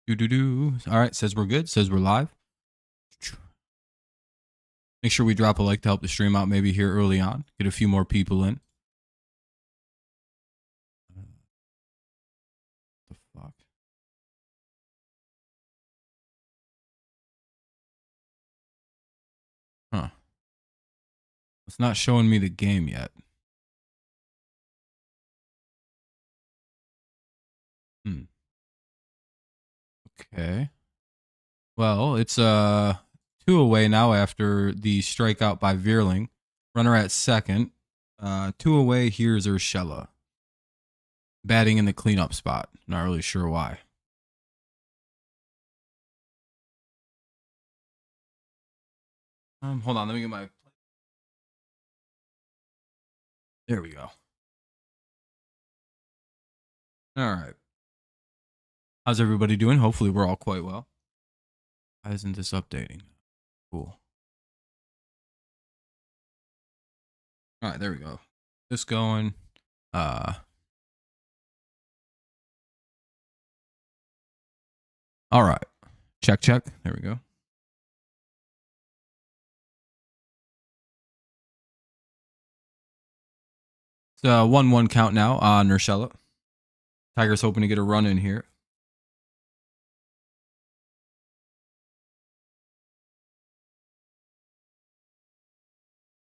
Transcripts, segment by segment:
All right, says we're good. Says we're live. Make sure we drop a like to help the stream out maybe here early on. Get a few more people in. The fuck? Huh. It's not showing me the game yet. Okay. Well, it's 2 away now after the strikeout by Vierling. Runner at second. 2 away. Here's Urshela. Batting in the cleanup spot. Not really sure why. Hold on. Let me get my... There we go. All right. How's everybody doing? Hopefully we're all quite well. Why isn't this updating? Cool. All right, there we go. This going. All right. Check. There we go. It's a 1-1 count now on Urshela. Tigers hoping to get a run in here.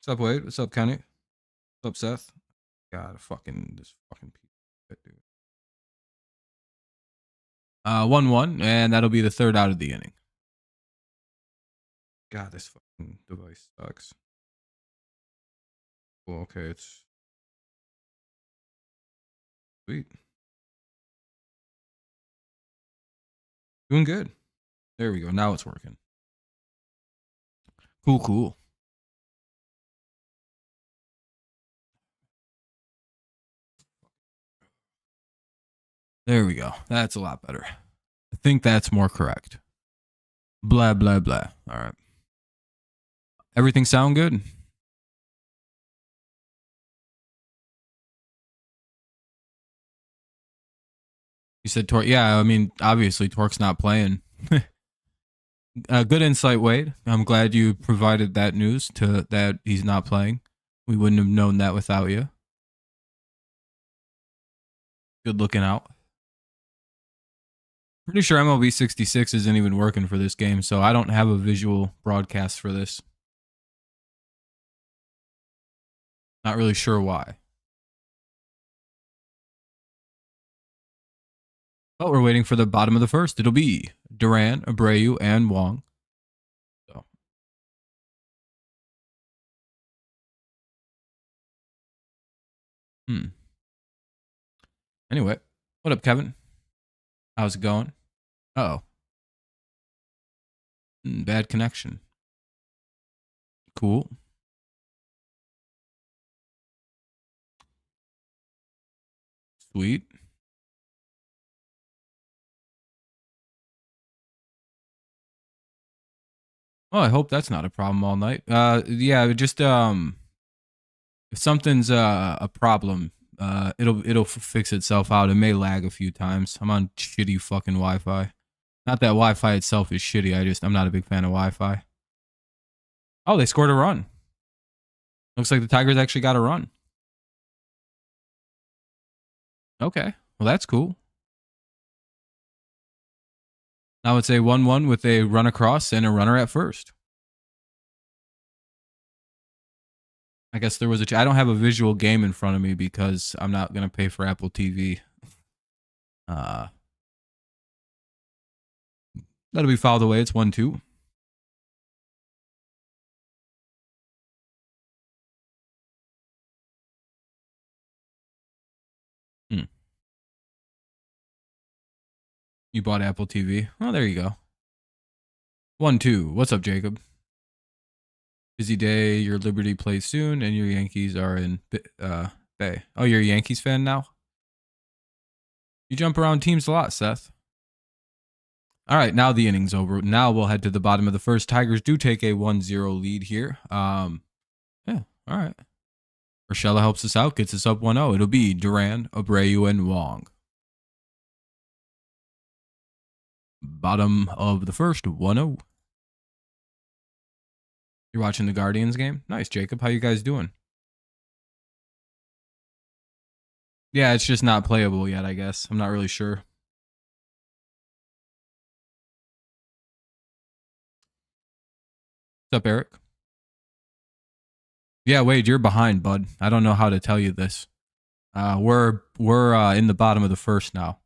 What's up, Wade? What's up, Kenny? What's up, Seth? God, this fucking piece, dude. 1-1, and that'll be the third out of the inning. God, this fucking device sucks. Well, okay, it's sweet. Doing good. There we go. Now it's working. Cool. There we go. That's a lot better. I think that's more correct. Blah. All right. Everything sound good? You said Torque. Yeah, I mean, obviously Torque's not playing. Good insight, Wade. I'm glad you provided that news that he's not playing. We wouldn't have known that without you. Good looking out. Pretty sure MLB 66 isn't even working for this game, so I don't have a visual broadcast for this. Not really sure why. But we're waiting for the bottom of the first. It'll be Duran, Abreu, and Wong. So. Anyway, what up, Kevin? How's it going? Uh-oh. Bad connection. Cool. Sweet. Well, I hope that's not a problem all night. Yeah, just if something's a problem, it'll fix itself out. It may lag a few times. I'm on shitty fucking Wi-Fi. Not that Wi-Fi itself is shitty. I'm not a big fan of Wi-Fi. Oh, they scored a run. Looks like the Tigers actually got a run. Okay, well that's cool. Now it's a 1-1 with a run across and a runner at first. I guess there was I don't have a visual game in front of me because I'm not going to pay for Apple TV. That'll be fouled away. It's 1-2. You bought Apple TV. Oh, there you go. 1-2. What's up, Jacob? Busy day. Your Liberty plays soon, and your Yankees are in Bay. Oh, you're a Yankees fan now? You jump around teams a lot, Seth. All right, now the inning's over. Now we'll head to the bottom of the first. Tigers do take a 1-0 lead here. Yeah, all right. Urshela helps us out, gets us up 1-0. It'll be Duran, Abreu, and Wong. Bottom of the first, 1-0. You're watching the Guardians game? Nice, Jacob. How you guys doing? Yeah, it's just not playable yet, I guess. I'm not really sure. What's up, Eric? Yeah, Wade, you're behind, bud. I don't know how to tell you this. We're in the bottom of the first now,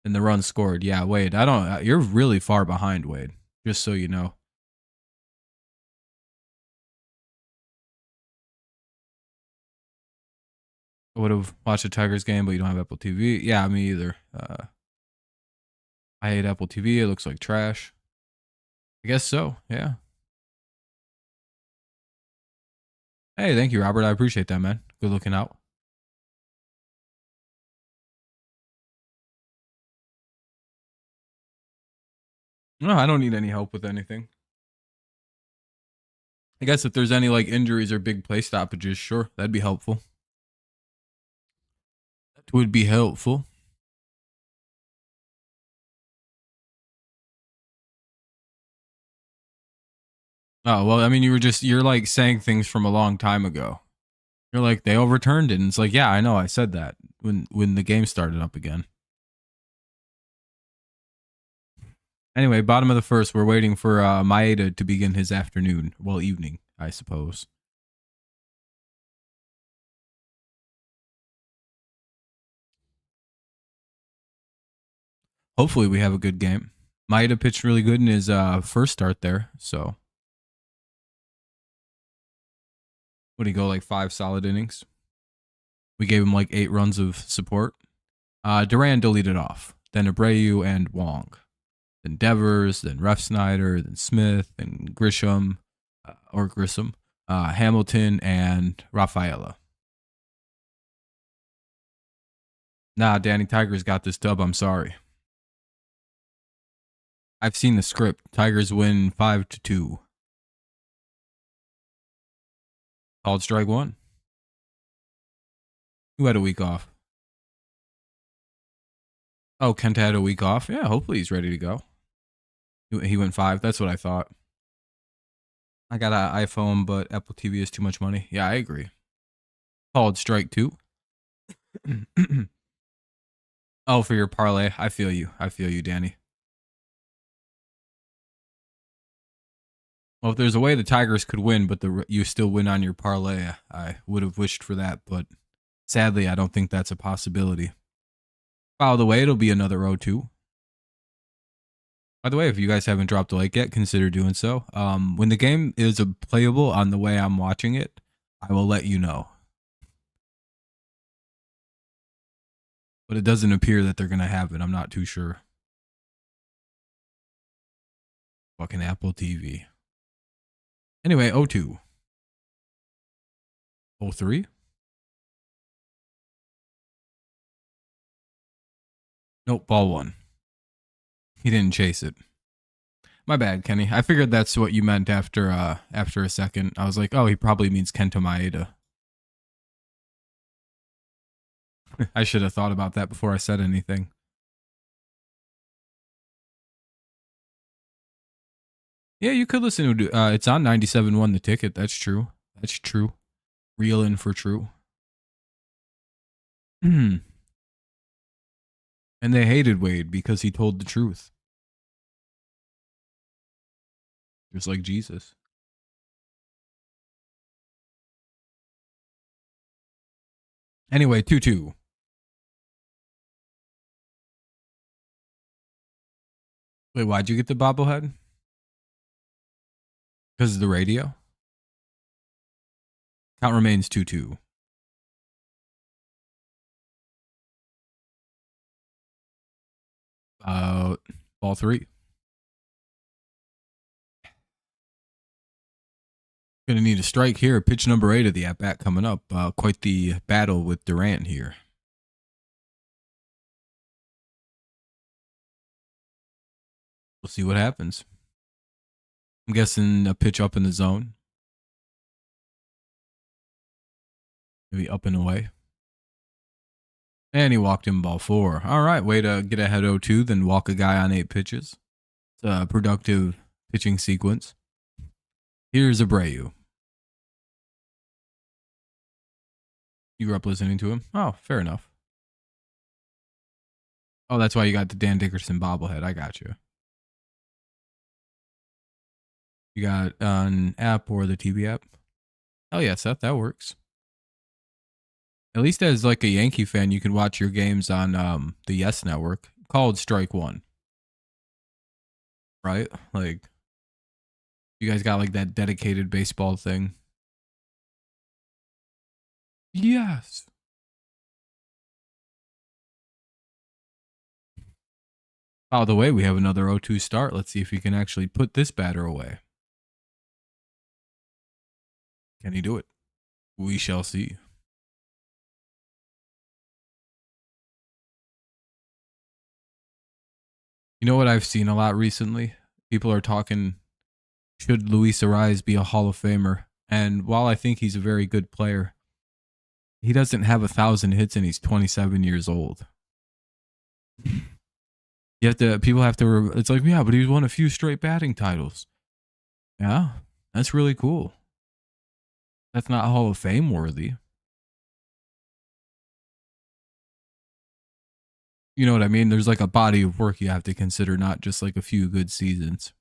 and the run scored. Yeah, Wade, I don't. You're really far behind, Wade. Just so you know. I would have watched the Tigers game, but you don't have Apple TV. Yeah, me either. I hate Apple TV. It looks like trash. I guess so. Yeah. Hey, thank you, Robert. I appreciate that, man. Good looking out. No, I don't need any help with anything. I guess if there's any like injuries or big play stoppages, sure, that'd be helpful. That would be helpful. Oh, well, I mean, you're like saying things from a long time ago. You're like, they overturned it. And it's like, yeah, I know. I said that when the game started up again. Anyway, bottom of the first, we're waiting for Maeda to begin his afternoon. Well, evening, I suppose. Hopefully we have a good game. Maeda pitched really good in his first start there. So, what did he go, like 5 solid innings? We gave him like 8 runs of support. Duran deleted off. Then Abreu and Wong. Then Devers, then Refsnyder, then Smith, then Grissom, Hamilton, and Rafaela. Nah, Danny Tigers got this dub. I'm sorry. I've seen the script. Tigers win 5-2. Called strike 1. Who had a week off? Oh, Kenta had a week off. Yeah, hopefully he's ready to go. He went 5. That's what I thought. I got an iPhone, but Apple TV is too much money. Yeah, I agree. Called strike 2. Oh, for your parlay. I feel you. I feel you, Danny. Well, if there's a way the Tigers could win, but you still win on your parlay, I would have wished for that. But sadly, I don't think that's a possibility. By the way, it'll be another 0-2. By the way, if you guys haven't dropped a like yet, consider doing so. When the game is playable on the way I'm watching it, I will let you know. But it doesn't appear that they're going to have it. I'm not too sure. Fucking Apple TV. Anyway, 0-2. 0-3. Nope, ball 1. He didn't chase it. My bad, Kenny. I figured that's what you meant after a second. I was like, oh, he probably means Kenta Maeda. I should have thought about that before I said anything. Yeah, you could listen to it's on 97.1 The Ticket. That's true. That's true. Real in for true. And they hated Wade because he told the truth. Just like Jesus. Anyway, 2-2. Wait, why'd you get the bobblehead? Because of the radio? Count remains 2-2. Ball 3. Gonna need a strike here. Pitch number 8 of the at-bat coming up. Quite the battle with Durant here. We'll see what happens. I'm guessing a pitch up in the zone. Maybe up and away. And he walked in ball 4. All right, way to get ahead 0-2, then walk a guy on 8 pitches. It's a productive pitching sequence. Here's Abreu. You grew up listening to him? Oh, fair enough. Oh, that's why you got the Dan Dickerson bobblehead. I got you. You got an app or the TV app? Oh yeah, Seth, that works. At least as like a Yankee fan, you can watch your games on the Yes Network called Strike One. Right? Like you guys got like that dedicated baseball thing. Yes. By the way, we have another 0-2 start. Let's see if he can actually put this batter away. Can he do it? We shall see. You know what I've seen a lot recently? People are talking, should Luis Ariz be a Hall of Famer? And while I think he's a very good player, he doesn't have 1,000 hits and he's 27 years old. You have to, people have to, it's like, yeah, but he's won a few straight batting titles. Yeah, that's really cool. That's not Hall of Fame worthy. You know what I mean? There's like a body of work you have to consider, not just like a few good seasons.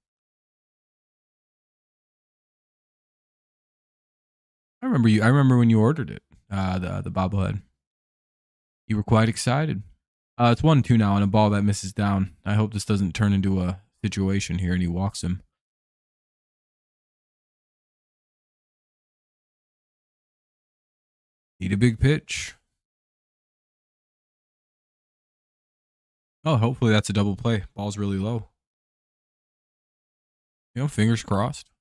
I remember when you ordered it, the bobblehead. You were quite excited. It's 1-2 now on a ball that misses down. I hope this doesn't turn into a situation here and he walks him. Need a big pitch. Oh, hopefully that's a double play. Ball's really low. You know, fingers crossed.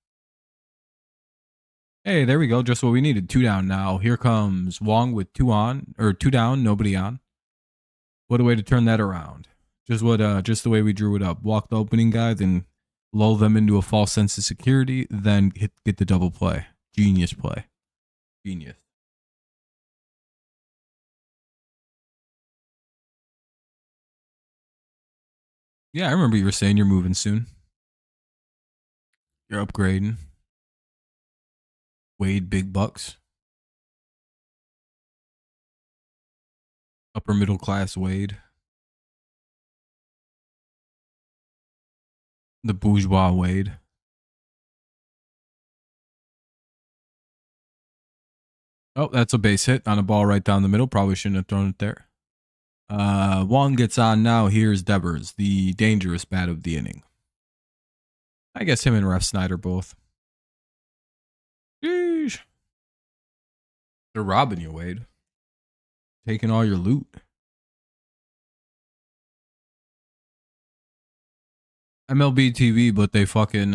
Hey, there we go. Just what we needed. 2 down now. Here comes Wong with 2 on, or 2 down, nobody on. What a way to turn that around. Just the way we drew it up. Walk the opening guy, then lull them into a false sense of security, then get the double play. Genius play. Genius. Yeah, I remember you were saying you're moving soon. You're upgrading. Wade big bucks. Upper middle class Wade. The bourgeois Wade. Oh, that's a base hit on a ball right down the middle. Probably shouldn't have thrown it there. Wong gets on now. Here's Devers, the dangerous bat of the inning. I guess him and Ref Snyder both. Sheesh. They're robbing you, Wade. Taking all your loot. MLB TV, but they fucking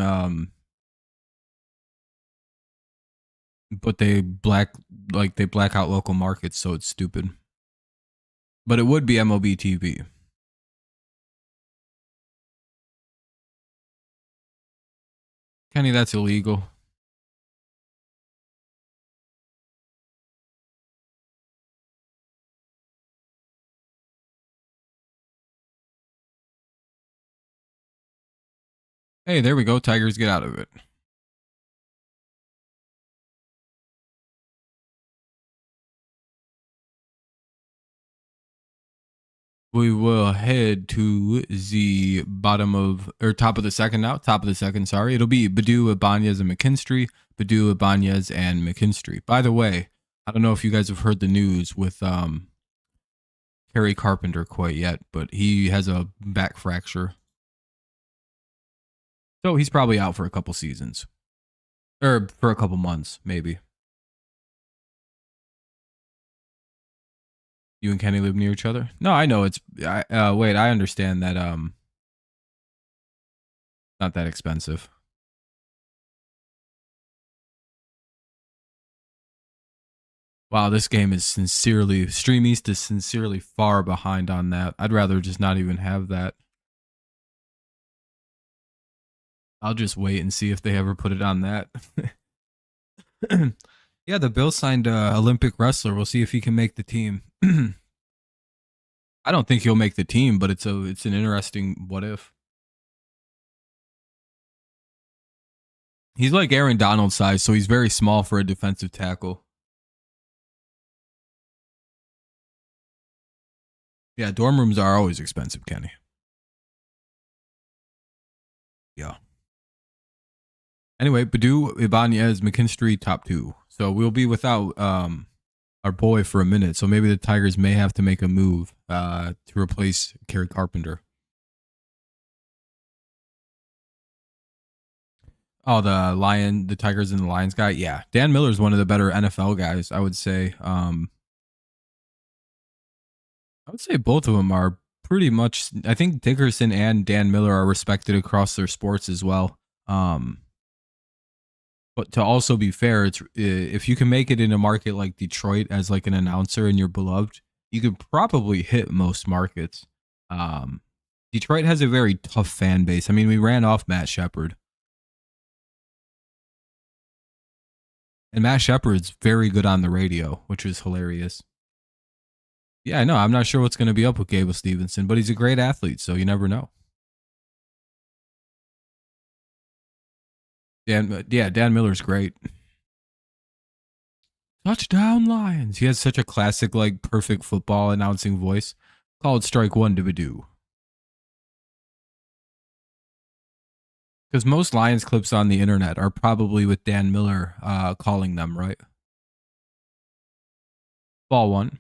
but they black out local markets, so it's stupid. But it would be MLB TV. Kenny, that's illegal. Hey, there we go. Tigers get out of it. We will head to the top of the second now. Top of the second, sorry. It'll be Badu, Ibanez, and McKinstry. Badu, Ibanez, and McKinstry. By the way, I don't know if you guys have heard the news with Kerry Carpenter quite yet, but he has a back fracture. So he's probably out for a couple seasons. Or for a couple months, maybe. You and Kenny live near each other? No, I know it's. Wait, I understand that. Not that expensive. Wow, this game is Stream East is sincerely far behind on that. I'd rather just not even have that. I'll just wait and see if they ever put it on that. Yeah, the Bills signed a Olympic wrestler. We'll see if he can make the team. I don't think he'll make the team, but it's an interesting what if. He's like Aaron Donald size, so he's very small for a defensive tackle. Yeah, dorm rooms are always expensive, Kenny. Yeah. Anyway, Badu, Ibanez, McKinstry, top 2. So we'll be without our boy for a minute. So maybe the Tigers may have to make a move to replace Kerry Carpenter. Oh, the Tigers and the Lions guy. Yeah, Dan Miller's one of the better NFL guys, I would say. I would say both of them are pretty much. I think Dickerson and Dan Miller are respected across their sports as well. But to also be fair, it's if you can make it in a market like Detroit as like an announcer and you're beloved, you could probably hit most markets. Detroit has a very tough fan base. I mean, we ran off Matt Shepard. And Matt Shepard's very good on the radio, which is hilarious. Yeah, I know. I'm not sure what's going to be up with Gable Stevenson, but he's a great athlete, so you never know. Dan Miller's great. Touchdown Lions. He has such a classic, like, perfect football announcing voice. Called strike one to Badoo. Because most Lions clips on the internet are probably with Dan Miller calling them, right? Ball one.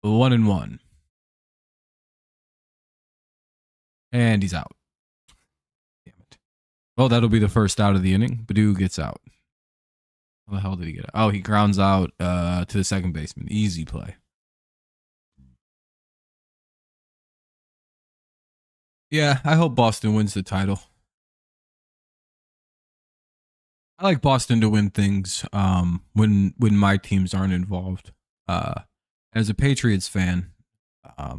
One and one. And he's out. Damn it. Well, that'll be the first out of the inning. Badoo gets out. How the hell did he get out? Oh, he grounds out to the second baseman. Easy play. Yeah, I hope Boston wins the title. I like Boston to win things when my teams aren't involved. As a Patriots fan, I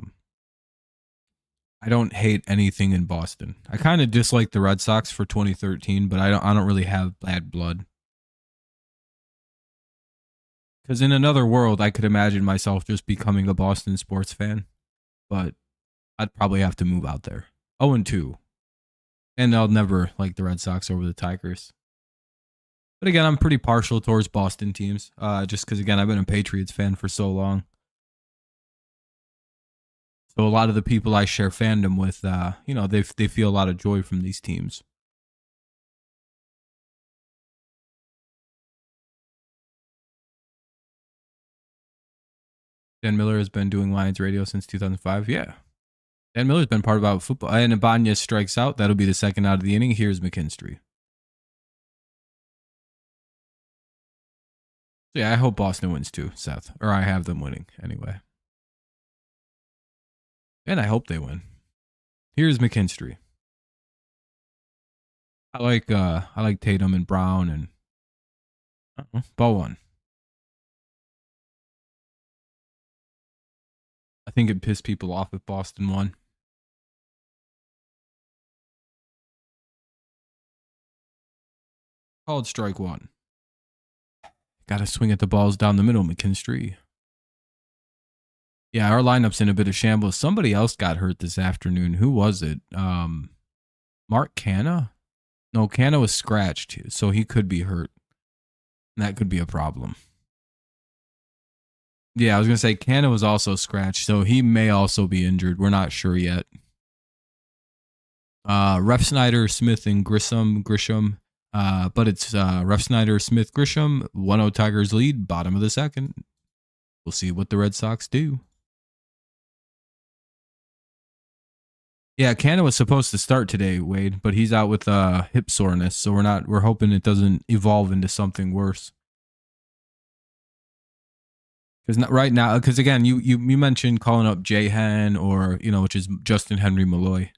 don't hate anything in Boston. I kind of dislike the Red Sox for 2013, but I don't really have bad blood. Because in another world, I could imagine myself just becoming a Boston sports fan, but I'd probably have to move out there. 0-2. And I'll never like the Red Sox over the Tigers. But again, I'm pretty partial towards Boston teams, just because, again, I've been a Patriots fan for so long. So a lot of the people I share fandom with, they feel a lot of joy from these teams. Dan Miller has been doing Lions radio since 2005. Yeah. Dan Miller's been part about football. And Ibanez strikes out. That'll be the second out of the inning. Here's McKinstry. So yeah, I hope Boston wins too, Seth. Or I have them winning anyway. And I hope they win. Here's McKinstry. I like Tatum and Brown and ball one. I think it pissed people off if Boston won. Called strike one. Got to swing at the balls down the middle, McKinstry. Yeah, our lineup's in a bit of shambles. Somebody else got hurt this afternoon. Who was it? Mark Canna? No, Canna was scratched, so he could be hurt. That could be a problem. Yeah, I was going to say Canna was also scratched, so he may also be injured. We're not sure yet. Ref Snyder, Smith, and Grisham. But it's Ref Snyder, Smith, Grisham. 1-0 Tigers lead, bottom of the second. We'll see what the Red Sox do. Yeah, Canna was supposed to start today, Wade, but he's out with hip soreness, so we're hoping it doesn't evolve into something worse. Because right now, because again, you mentioned calling up Jay Hen or which is Justin Henry Malloy,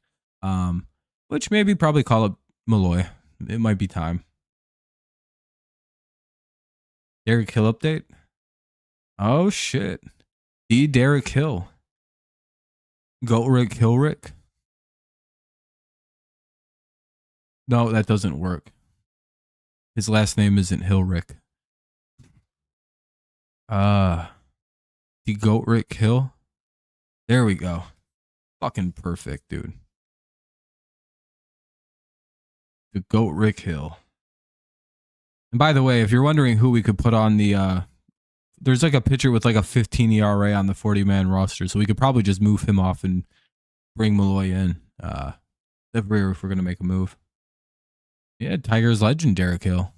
which maybe probably call up Malloy. It might be time. Derek Hill update. Oh shit, Derek Hill. Go Rick Hillrick. No, that doesn't work. His last name isn't Hillrick. The GOAT Rick Hill. There we go. Fucking perfect, dude. The GOAT Rick Hill. And by the way, if you're wondering who we could put on the there's like a pitcher with like a 15 ERA on the 40-man roster, so we could probably just move him off and bring Malloy in. If we're gonna make a move. Yeah, Tigers legend Derek Hill.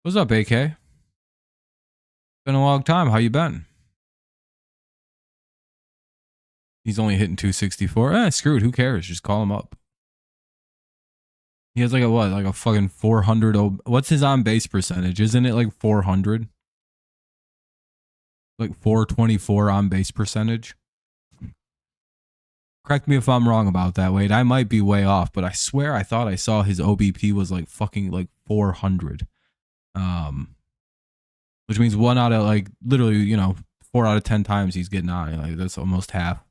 What's up, AK? Been a long time. How you been? He's only hitting 264. Screw it. Who cares? Just call him up. He has like a what? Like a fucking 400. What's his on base percentage? Isn't it like 400? Like 424 on base percentage? Correct me if I'm wrong about that, Wade. I might be way off, but I swear I thought I saw his OBP was like fucking like 400. Which means 1 out of like literally, you know, 4 out of 10 times he's getting on. Like that's almost half.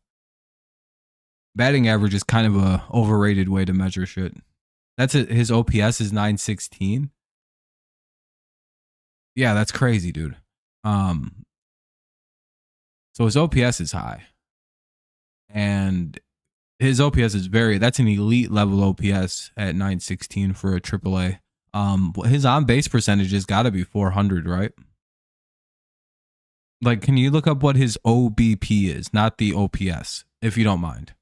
Batting average is kind of a overrated way to measure shit. That's it. His OPS is 916. Yeah, that's crazy, dude. So his OPS is high. And his OPS is that's an elite level OPS at 916 for a AAA. His on base percentage has got to be 400, right? Like, can you look up what his OBP is, not the OPS, if you don't mind?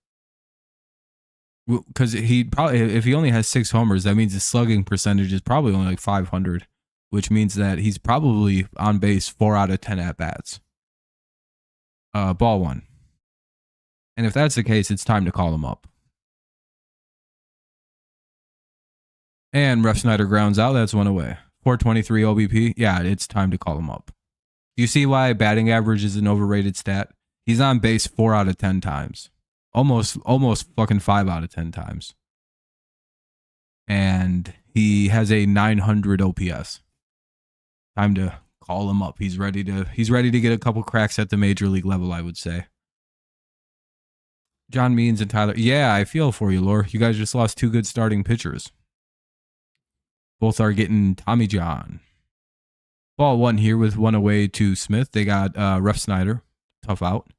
Because he probably, if he only has 6 homers, that means his slugging percentage is probably only like 500, which means that he's probably on base 4 out of 10 at bats. Ball 1. And if that's the case, it's time to call him up. And Ref Snyder grounds out. That's 1 away. 423 OBP. Yeah, it's time to call him up. Do you see why batting average is an overrated stat? He's on base 4 out of 10 times. Almost fucking 5 out of 10 times. And he has a 900 OPS. Time to call him up. He's ready to get a couple cracks at the major league level, I would say. John Means and Tyler. Yeah, I feel for you, Lore. You guys just lost 2 good starting pitchers. Both are getting Tommy John. Ball 1 here with 1 away to Smith. They got Ref Snyder. Tough out.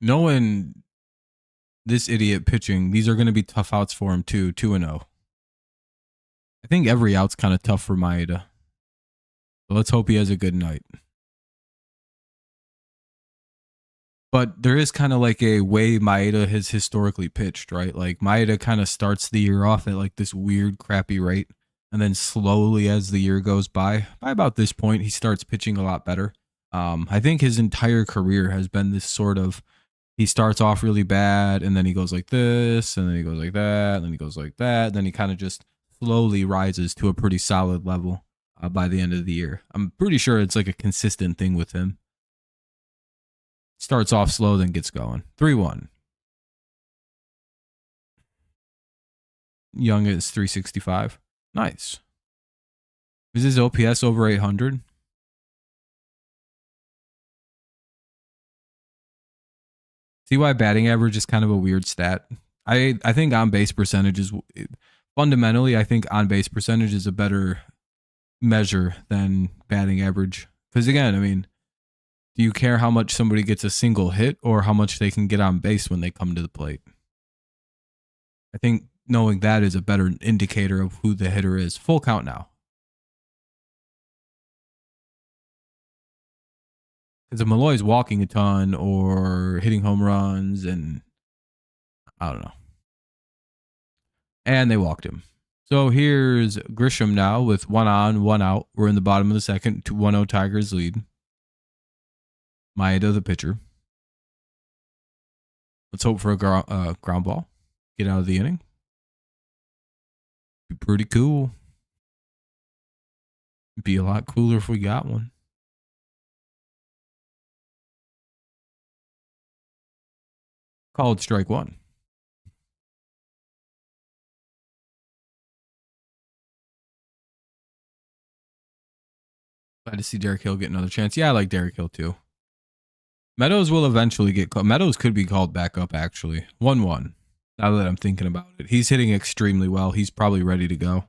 Knowing this idiot pitching, these are going to be tough outs for him too. 2-0. I think every out's kind of tough for Maeda. But let's hope he has a good night. But there is kind of like a way Maeda has historically pitched, right? Like Maeda kind of starts the year off at like this weird, crappy rate. And then slowly as the year goes by about this point, he starts pitching a lot better. I think his entire career has been this sort of, he starts off really bad and then he goes like this and then he goes like that and then he goes like that. And then he kind of just slowly rises to a pretty solid level by the end of the year. I'm pretty sure it's like a consistent thing with him. Starts off slow, then gets going. 3-1. Young is 365. Nice. Is his OPS over 800? See why batting average is kind of a weird stat? I think on base percentage is, fundamentally, I think on base percentage is a better measure than batting average. Because again, I mean, do you care how much somebody gets a single hit or how much they can get on base when they come to the plate? I think knowing that is a better indicator of who the hitter is. Full count now. Because if Malloy's walking a ton or hitting home runs and I don't know. And they walked him. So here's Grisham now with 1 on, 1 out. We're in the bottom of the second. 1-0 Tigers lead. Maeda, the pitcher. Let's hope for a ground ball. Get out of the inning. Be pretty cool. Be a lot cooler if we got one. Called strike 1. Glad to see Derek Hill get another chance. Yeah, I like Derek Hill too. Meadows will eventually get called. Meadows could be called back up, actually. 1-1. Now that I'm thinking about it. He's hitting extremely well. He's probably ready to go.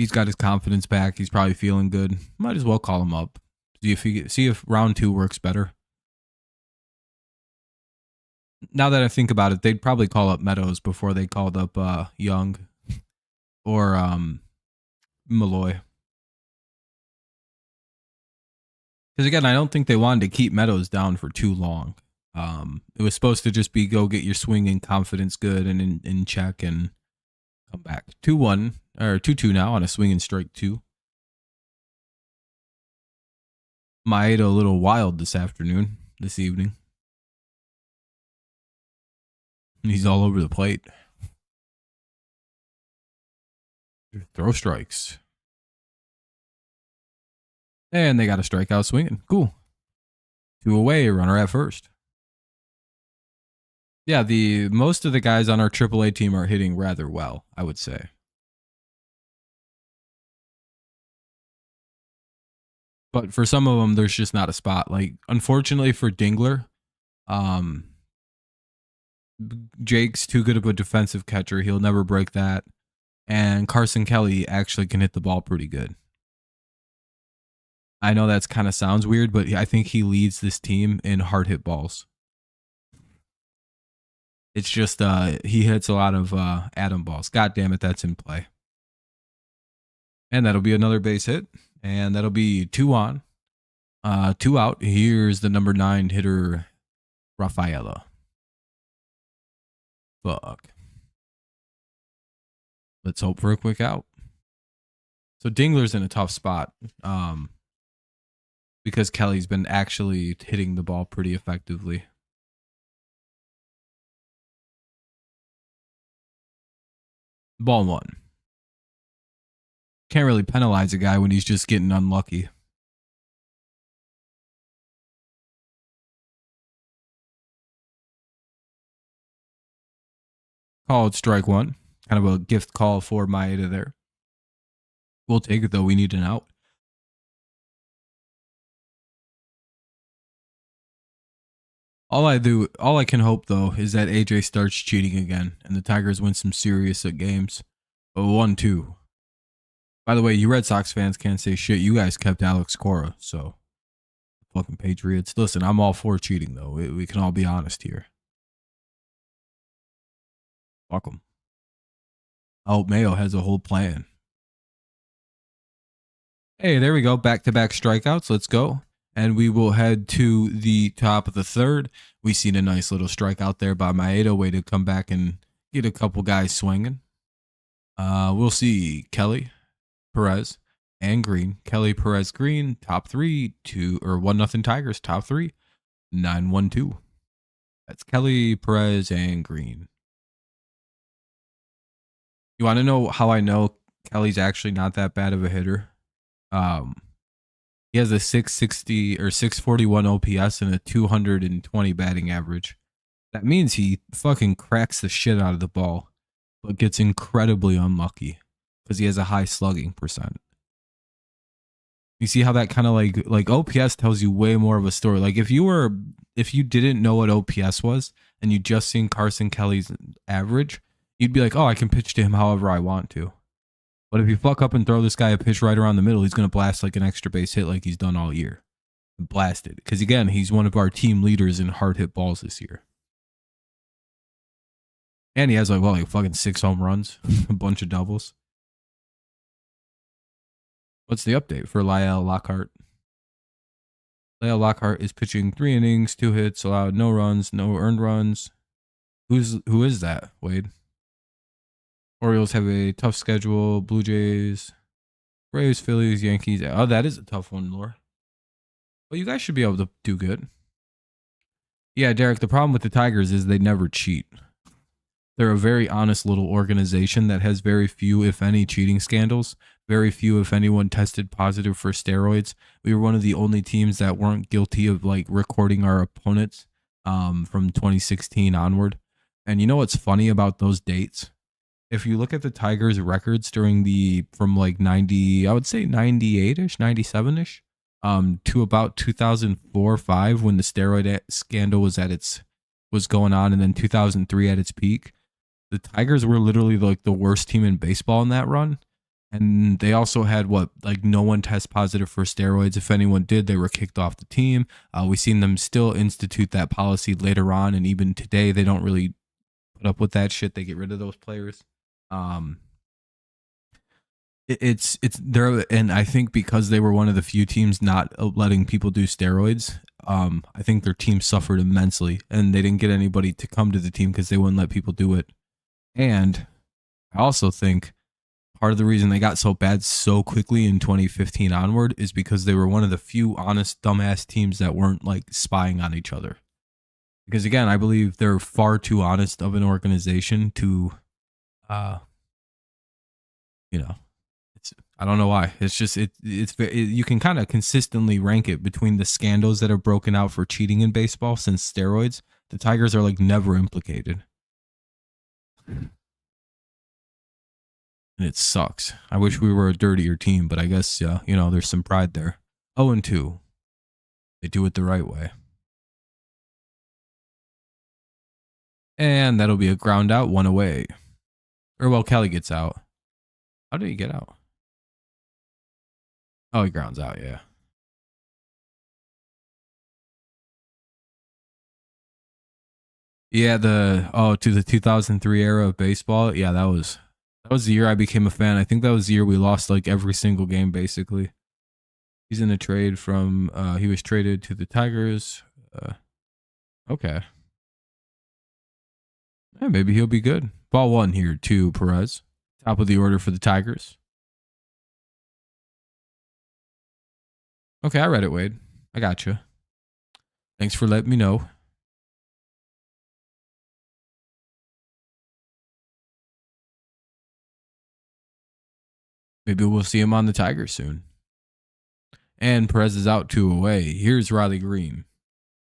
He's got his confidence back. He's probably feeling good. Might as well call him up. See if round 2 works better. Now that I think about it, they'd probably call up Meadows before they called up Young or Malloy. Because again, I don't think they wanted to keep Meadows down for too long. It was supposed to just be go get your swing and confidence good and in check and come back. 2-1 or 2-2 now on a swing and strike 2. Maeda a little wild this evening. He's all over the plate. Throw strikes. And they got a strikeout swinging. Cool. 2 away, runner at first. Yeah, most of the guys on our AAA team are hitting rather well, I would say. But for some of them, there's just not a spot. Like, unfortunately for Dingler, Jake's too good of a defensive catcher. He'll never break that. And Carson Kelly actually can hit the ball pretty good. I know that's kind of sounds weird, but I think he leads this team in hard hit balls. It's just he hits a lot of atom balls. God damn it, that's in play. And that'll be another base hit. And that'll be 2 on. 2 out. Here's the number 9 hitter, Rafaela. Fuck. Let's hope for a quick out. So Dingler's in a tough spot. Because Kelly's been actually hitting the ball pretty effectively. Ball 1. Can't really penalize a guy when he's just getting unlucky. Call it strike 1. Kind of a gift call for Maeda there. We'll take it though. We need an out. All I can hope though is that AJ starts cheating again and the Tigers win some serious games. 1-2. By the way, you Red Sox fans can't say shit. You guys kept Alex Cora, so fucking Patriots. Listen, I'm all for cheating though. We can all be honest here. Fuck them. Oh, Mayo has a whole plan. Hey, there we go. Back-to-back strikeouts. Let's go. And we will head to the top of the 3rd. We seen a nice little strikeout there by Maeda. Way to come back and get a couple guys swinging. We'll see Kelly, Perez, and Green. Kelly, Perez, Green, top 3, 1-0 Tigers, top 3, 9-1-2. That's Kelly, Perez, and Green. You want to know how I know Kelly's actually not that bad of a hitter? He has a 660 or 641 OPS and a 220 batting average. That means he fucking cracks the shit out of the ball, but gets incredibly unlucky because he has a high slugging percent. You see how that kind of like OPS tells you way more of a story. Like if you didn't know what OPS was and you just seen Carson Kelly's average, you'd be like, oh, I can pitch to him however I want to. But if you fuck up and throw this guy a pitch right around the middle, he's going to blast like an extra base hit like he's done all year. Blasted. Because again, he's one of our team leaders in hard hit balls this year. And he has like fucking 6 home runs, a bunch of doubles. What's the update for Lyle Lockhart? Lyle Lockhart is pitching 3 innings, 2 hits, allowed no runs, no earned runs. Who is that, Wade? Orioles have a tough schedule. Blue Jays, Braves, Phillies, Yankees. Oh, that is a tough one, Laura. Well, you guys should be able to do good. Yeah, Derek, the problem with the Tigers is they never cheat. They're a very honest little organization that has very few, if any, cheating scandals. Very few, if anyone, tested positive for steroids. We were one of the only teams that weren't guilty of like recording our opponents from 2016 onward. And you know what's funny about those dates? If you look at the Tigers' records from like 90, I would say 98-ish, 97-ish, to about 2004-05 when the steroid scandal was going on, and then 2003 at its peak, the Tigers were literally like the worst team in baseball in that run. And they also had like no one test positive for steroids. If anyone did, they were kicked off the team. We've seen them still institute that policy later on, and even today, they don't really put up with that shit. They get rid of those players. Um, it's there, and I think because they were one of the few teams not letting people do steroids, I think their team suffered immensely, and they didn't get anybody to come to the team because they wouldn't let people do it. And I also think part of the reason they got so bad so quickly in 2015 onward is because they were one of the few honest dumbass teams that weren't like spying on each other. Because again, I believe they're far too honest of an organization to, you know, I don't know why. It's just you can kind of consistently rank it between the scandals that have broken out for cheating in baseball since steroids. The Tigers are like never implicated. And it sucks. I wish we were a dirtier team, but I guess there's some pride there. 0-2. They do it the right way. And that'll be a ground out, 1 away. Or well, Kelly gets out. How did he get out? Oh, he grounds out, yeah. Yeah, to the 2003 era of baseball. Yeah, that was the year I became a fan. I think that was the year we lost like every single game basically. He's in a trade from he was traded to the Tigers. Okay. Yeah, maybe he'll be good. Ball 1 here to Perez. Top of the order for the Tigers. Okay, I read it, Wade. I got you. Thanks for letting me know. Maybe we'll see him on the Tigers soon. And Perez is out 2 away. Here's Riley Green.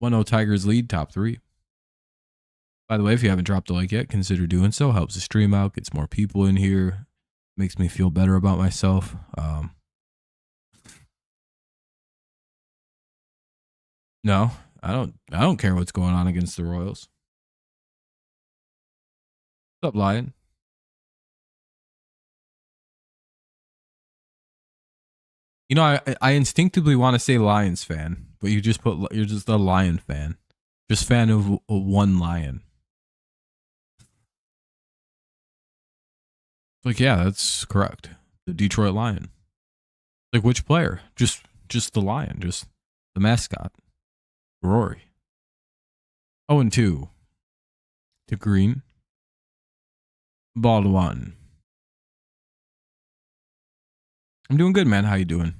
1-0 Tigers lead, top 3. By the way, if you haven't dropped a like yet, consider doing so. Helps the stream out, gets more people in here, makes me feel better about myself. No, I don't care what's going on against the Royals. What's up, Lion? You know, I instinctively want to say Lions fan, but you're just a Lion fan. Just fan of one Lion. Like, yeah, that's correct. The Detroit Lion. Like, which player? Just the Lion, just the mascot. Rory. 0-2 to Green. Ball 1. I'm doing good, man. How you doing?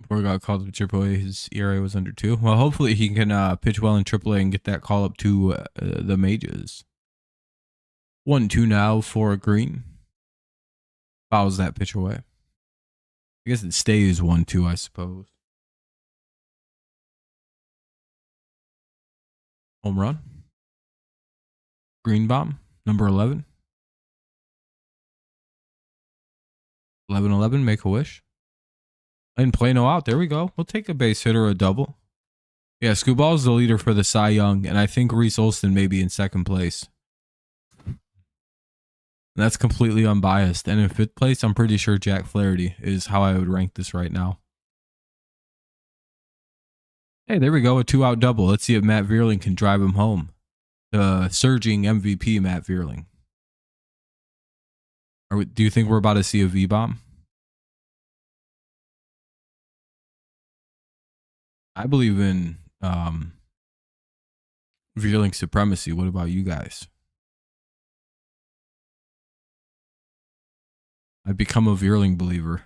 Before he got called up to AAA, his ERA was under 2. Well, hopefully he can pitch well in AAA and get that call up to the majors. 1-2 now for Green. Fouls that pitch away. I guess it stays 1-2, I suppose. Home run. Green bomb, number 11. 11-11, make a wish. And play no out. There we go. We'll take a base hit or a double. Yeah, Scooball is the leader for the Cy Young, and I think Reese Olson may be in second place. And that's completely unbiased. And in 5th place, I'm pretty sure Jack Flaherty is how I would rank this right now. Hey, there we go. A 2-out double. Let's see if Matt Vierling can drive him home. The surging MVP, Matt Vierling. Do you think we're about to see a V-bomb? I believe in Vierling supremacy. What about you guys? I've become a Vierling believer.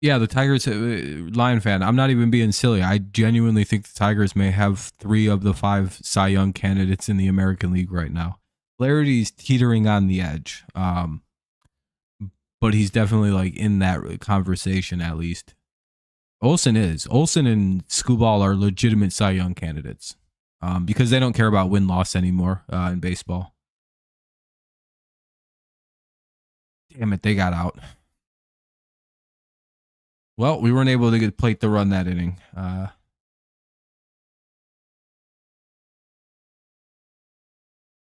Yeah, the Tigers, Lion fan. I'm not even being silly. I genuinely think the Tigers may have 3 of the 5 Cy Young candidates in the American League right now. Flaherty's teetering on the edge, but he's definitely like in that conversation at least. Olsen and Scooball are legitimate Cy Young candidates because they don't care about win-loss anymore in baseball. Damn it, they got out. Well, we weren't able to get Plate to run that inning.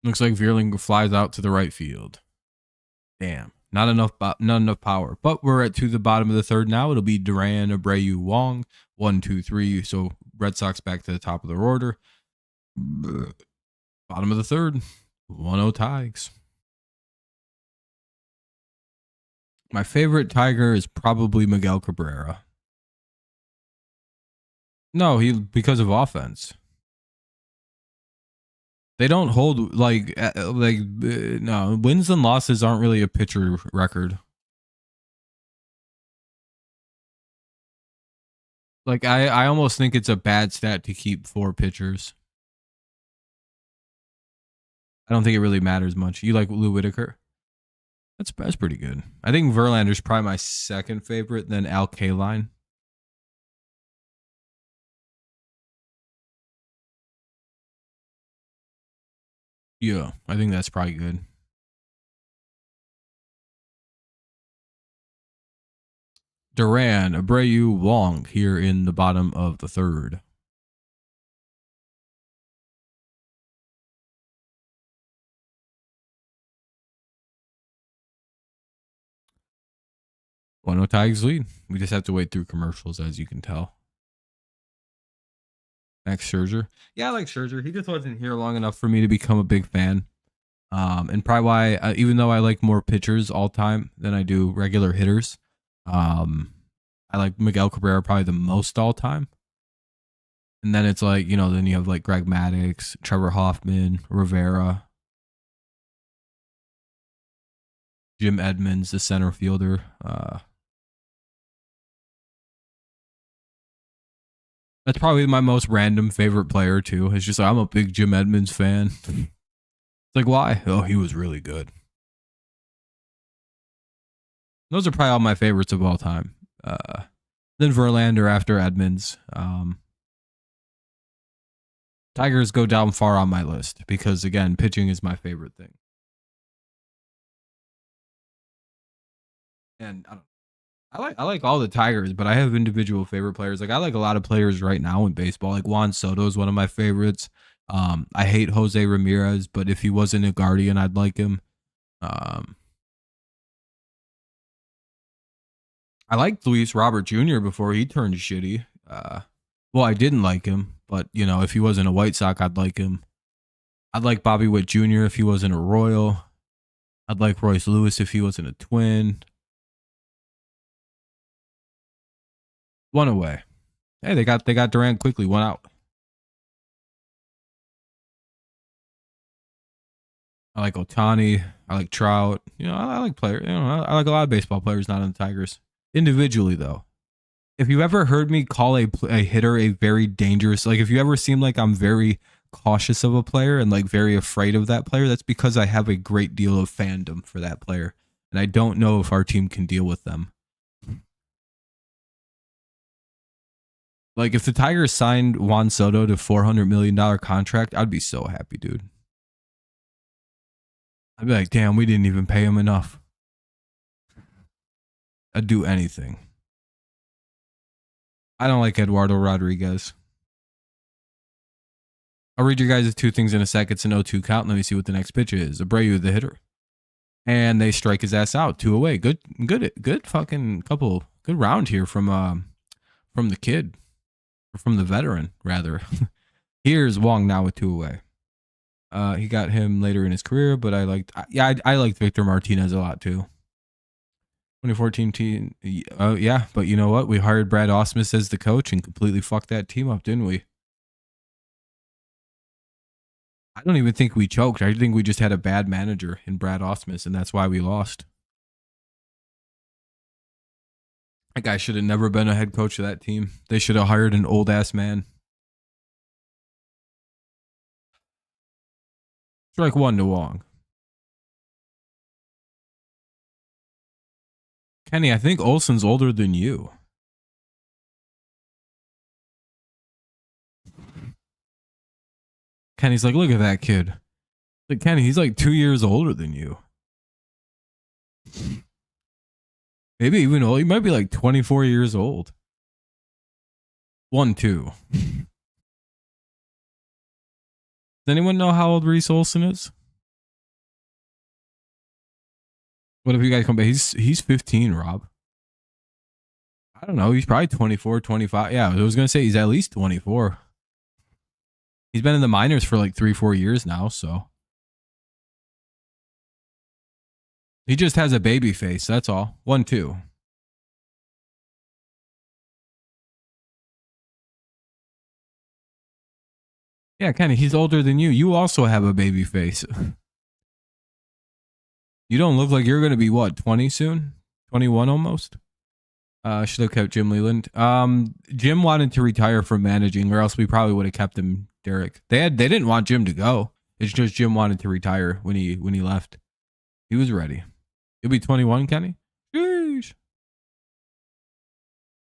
Looks like Veerling flies out to the right field. Damn. Not enough power. But we're to the bottom of the third now. It'll be Duran, Abreu, Wong. 1, 2, 3. So Red Sox back to the top of their order. Bottom of the third. 1-0 Tigers. My favorite Tiger is probably Miguel Cabrera. No, because of offense. They don't hold no, wins and losses aren't really a pitcher record. Like I almost think it's a bad stat to keep 4 pitchers. I don't think it really matters much. You like Lou Whitaker? That's pretty good. I think Verlander's probably my second favorite, then Al Kaline. Yeah, I think that's probably good. Duran, Abreu, Wong here in the bottom of the third. One Tigers lead. We just have to wait through commercials, as you can tell. Max Scherzer. Yeah, I like Scherzer. He just wasn't here long enough for me to become a big fan. And probably why, even though I like more pitchers all time than I do regular hitters, I like Miguel Cabrera probably the most all time. And then it's like, then you have like Greg Maddux, Trevor Hoffman, Rivera, Jim Edmonds, the center fielder. That's probably my most random favorite player too. It's just like, I'm a big Jim Edmonds fan. It's like, why? Oh, he was really good. Those are probably all my favorites of all time. Then Verlander after Edmonds. Tigers go down far on my list because, again, pitching is my favorite thing. And I like all the Tigers, but I have individual favorite players. Like I like a lot of players right now in baseball. Like Juan Soto is one of my favorites. I hate Jose Ramirez, but if he wasn't a Guardian, I'd like him. I liked Luis Robert Jr. before he turned shitty. Well, I didn't like him, but if he wasn't a White Sox, I'd like him. I'd like Bobby Witt Jr. if he wasn't a Royal. I'd like Royce Lewis if he wasn't a Twin. One away. Hey, they got Durant quickly. 1 out. I like Ohtani. I like Trout. I like players. I like a lot of baseball players not on the Tigers. Individually, though. If you ever heard me call a hitter a very dangerous, like if you ever seem like I'm very cautious of a player and like very afraid of that player, that's because I have a great deal of fandom for that player. And I don't know if our team can deal with them. Like if the Tigers signed Juan Soto to $400 million contract, I'd be so happy, dude. I'd be like, damn, we didn't even pay him enough. I'd do anything. I don't like Eduardo Rodriguez. I'll read you guys 2 things in a sec. It's an 0-2 count. Let me see what the next pitch is. Abreu, the hitter. And they strike his ass out. 2 away. Good fucking couple. Good round here from the kid. Or from the veteran, rather. Here's Wong now with 2 away. He got him later in his career, but I liked Victor Martinez a lot too. 2014 team. Yeah, but you know what? We hired Brad Ausmus as the coach and completely fucked that team up, didn't we? I don't even think we choked. I think we just had a bad manager in Brad Ausmus, and that's why we lost. That guy should have never been a head coach of that team. They should have hired an old ass man. Strike 1 to Wong. Kenny, I think Olson's older than you. Kenny's like, look at that kid. Like, Kenny, he's like 2 years older than you. Maybe even old. He might be like 24 years old. 1-2. Does anyone know how old Reese Olson is? What if you guys come back? He's 15, Rob. I don't know. He's probably 24, 25. Yeah, I was gonna say he's at least 24. He's been in the minors for like 3-4 years now, so he just has a baby face. That's all. 1-2. Yeah, Kenny, he's older than you. You also have a baby face. You don't look like you're gonna be what, 20 soon? 21 almost? Should have kept Jim Leland. Jim wanted to retire from managing, or else we probably would have kept him, Derek. They didn't want Jim to go. It's just Jim wanted to retire when he left. He was ready. He'll be 21, Kenny. Sheesh.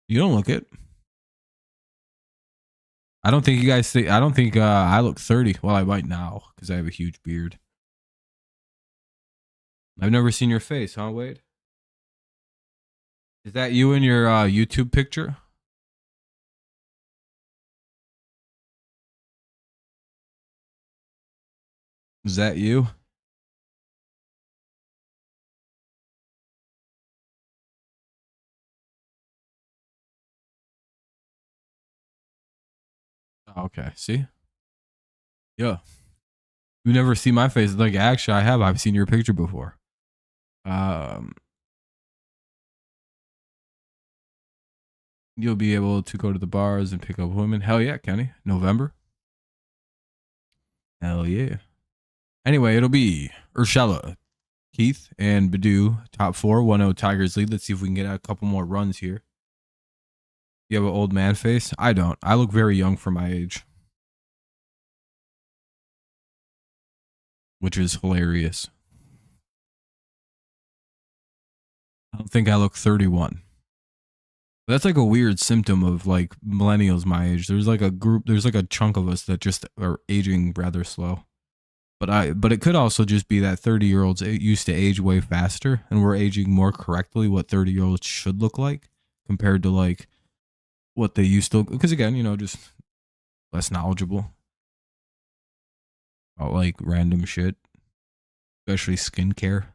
You don't look it. I don't think you guys think. I don't think I look 30. Well, I might now because I have a huge beard. I've never seen your face, huh, Wade? Is that you in your YouTube picture? Is that you? Okay, see? Yeah. You never see my face. Like, actually, I have. I've seen your picture before. You'll be able to go to the bars and pick up women. Hell yeah, Kenny. November. Hell yeah. Anyway, it'll be Urshela, Keith, and Badu, top 4, 1-0 Tigers lead. Let's see if we can get a couple more runs here. You have an old man face? I don't. I look very young for my age. Which is hilarious. I don't think I look 31. That's like a weird symptom of like millennials my age. There's like a chunk of us that just are aging rather slow. But it could also just be that 30-year-olds used to age way faster and we're aging more correctly what 30-year-olds should look like compared to like what they used to, because again, just less knowledgeable about like random shit, especially skincare.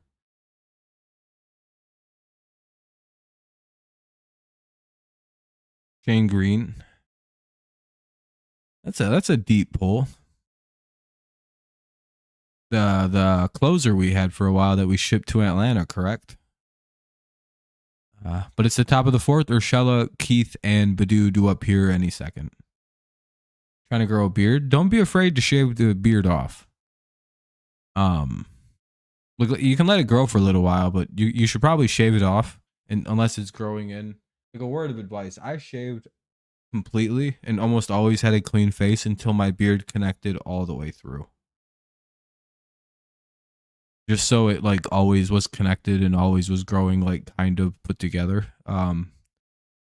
Shane Green. That's a deep pull. The closer we had for a while that we shipped to Atlanta, correct? But it's the top of the 4th. Urshela, Keith, and Badu do up here any second. Trying to grow a beard. Don't be afraid to shave the beard off. Look, you can let it grow for a little while, but you should probably shave it off, and unless it's growing in. Like a word of advice, I shaved completely and almost always had a clean face until my beard connected all the way through. Just so it like always was connected and always was growing like kind of put together. Because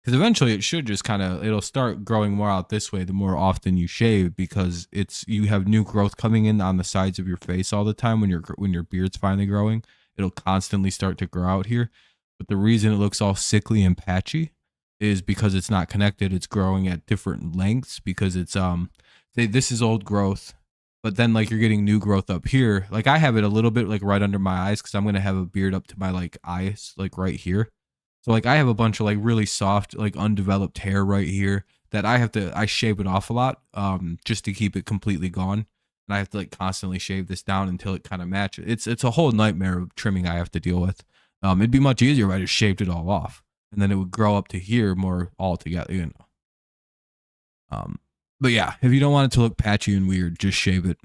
eventually it should just it'll start growing more out this way the more often you shave, because you have new growth coming in on the sides of your face all the time when your beard's finally growing. It'll constantly start to grow out here. But the reason it looks all sickly and patchy is because it's not connected. It's growing at different lengths because it's this is old growth, but then like you're getting new growth up here. Like I have it a little bit like right under my eyes because I'm gonna have a beard up to my like eyes, like right here. So like I have a bunch of like really soft, like undeveloped hair right here that I shave it off a lot, just to keep it completely gone. And I have to like constantly shave this down until it kind of matches. It's a whole nightmare of trimming I have to deal with. It'd be much easier if I just shaved it all off, and then it would grow up to here more altogether, But yeah, if you don't want it to look patchy and weird, just shave it.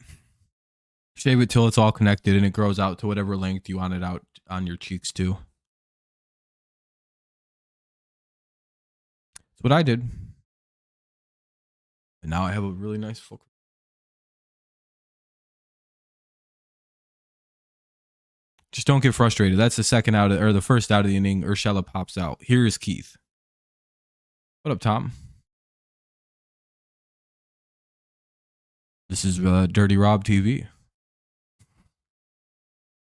Shave it till it's all connected and it grows out to whatever length you want it out on your cheeks too. That's what I did. And now I have a really nice full. Just don't get frustrated. That's the first out of the inning. Urshela pops out. Here's Keith. What up, Tom? This is Dirty Rob TV.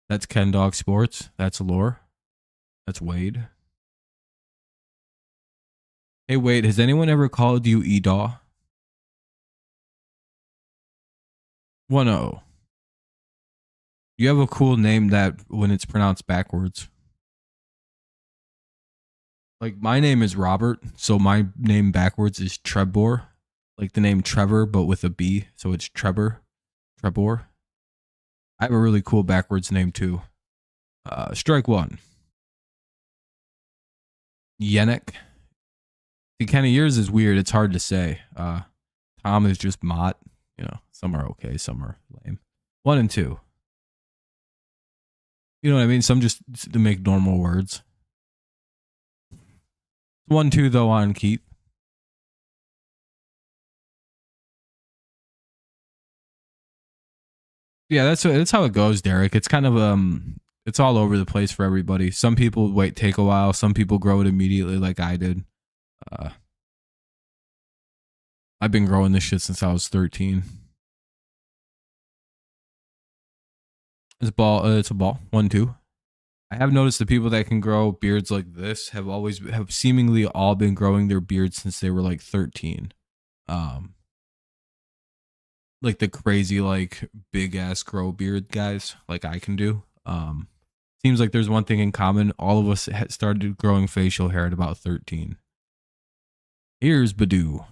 That's Ken Dog Sports. That's Lore. That's Wade. Hey, Wade, has anyone ever called you Edaw? 1-0. You have a cool name that when it's pronounced backwards. Like my name is Robert, so my name backwards is Trebor, like the name Trevor, but with a B, so it's Trebor. I have a really cool backwards name too. Strike one. Yannick. See, Kenny, yours is weird. It's hard to say. Tom is just Mott. You know, some are okay, some are lame. 1 and 2. You know what I mean? Some just to make normal words. 1, 2 though on Keith. Yeah, that's how it goes, Derek. It's kind of it's all over the place for everybody. Some people take a while. Some people grow it immediately, like I did. I've been growing this shit since I was 13. It's a ball. It's a ball. 1, 2. I have noticed the people that can grow beards like this have seemingly all been growing their beards since they were like 13. Like the crazy, like big ass grow beard guys, like I can do. Seems like there's one thing in common. All of us started growing facial hair at about 13. Here's Badoo.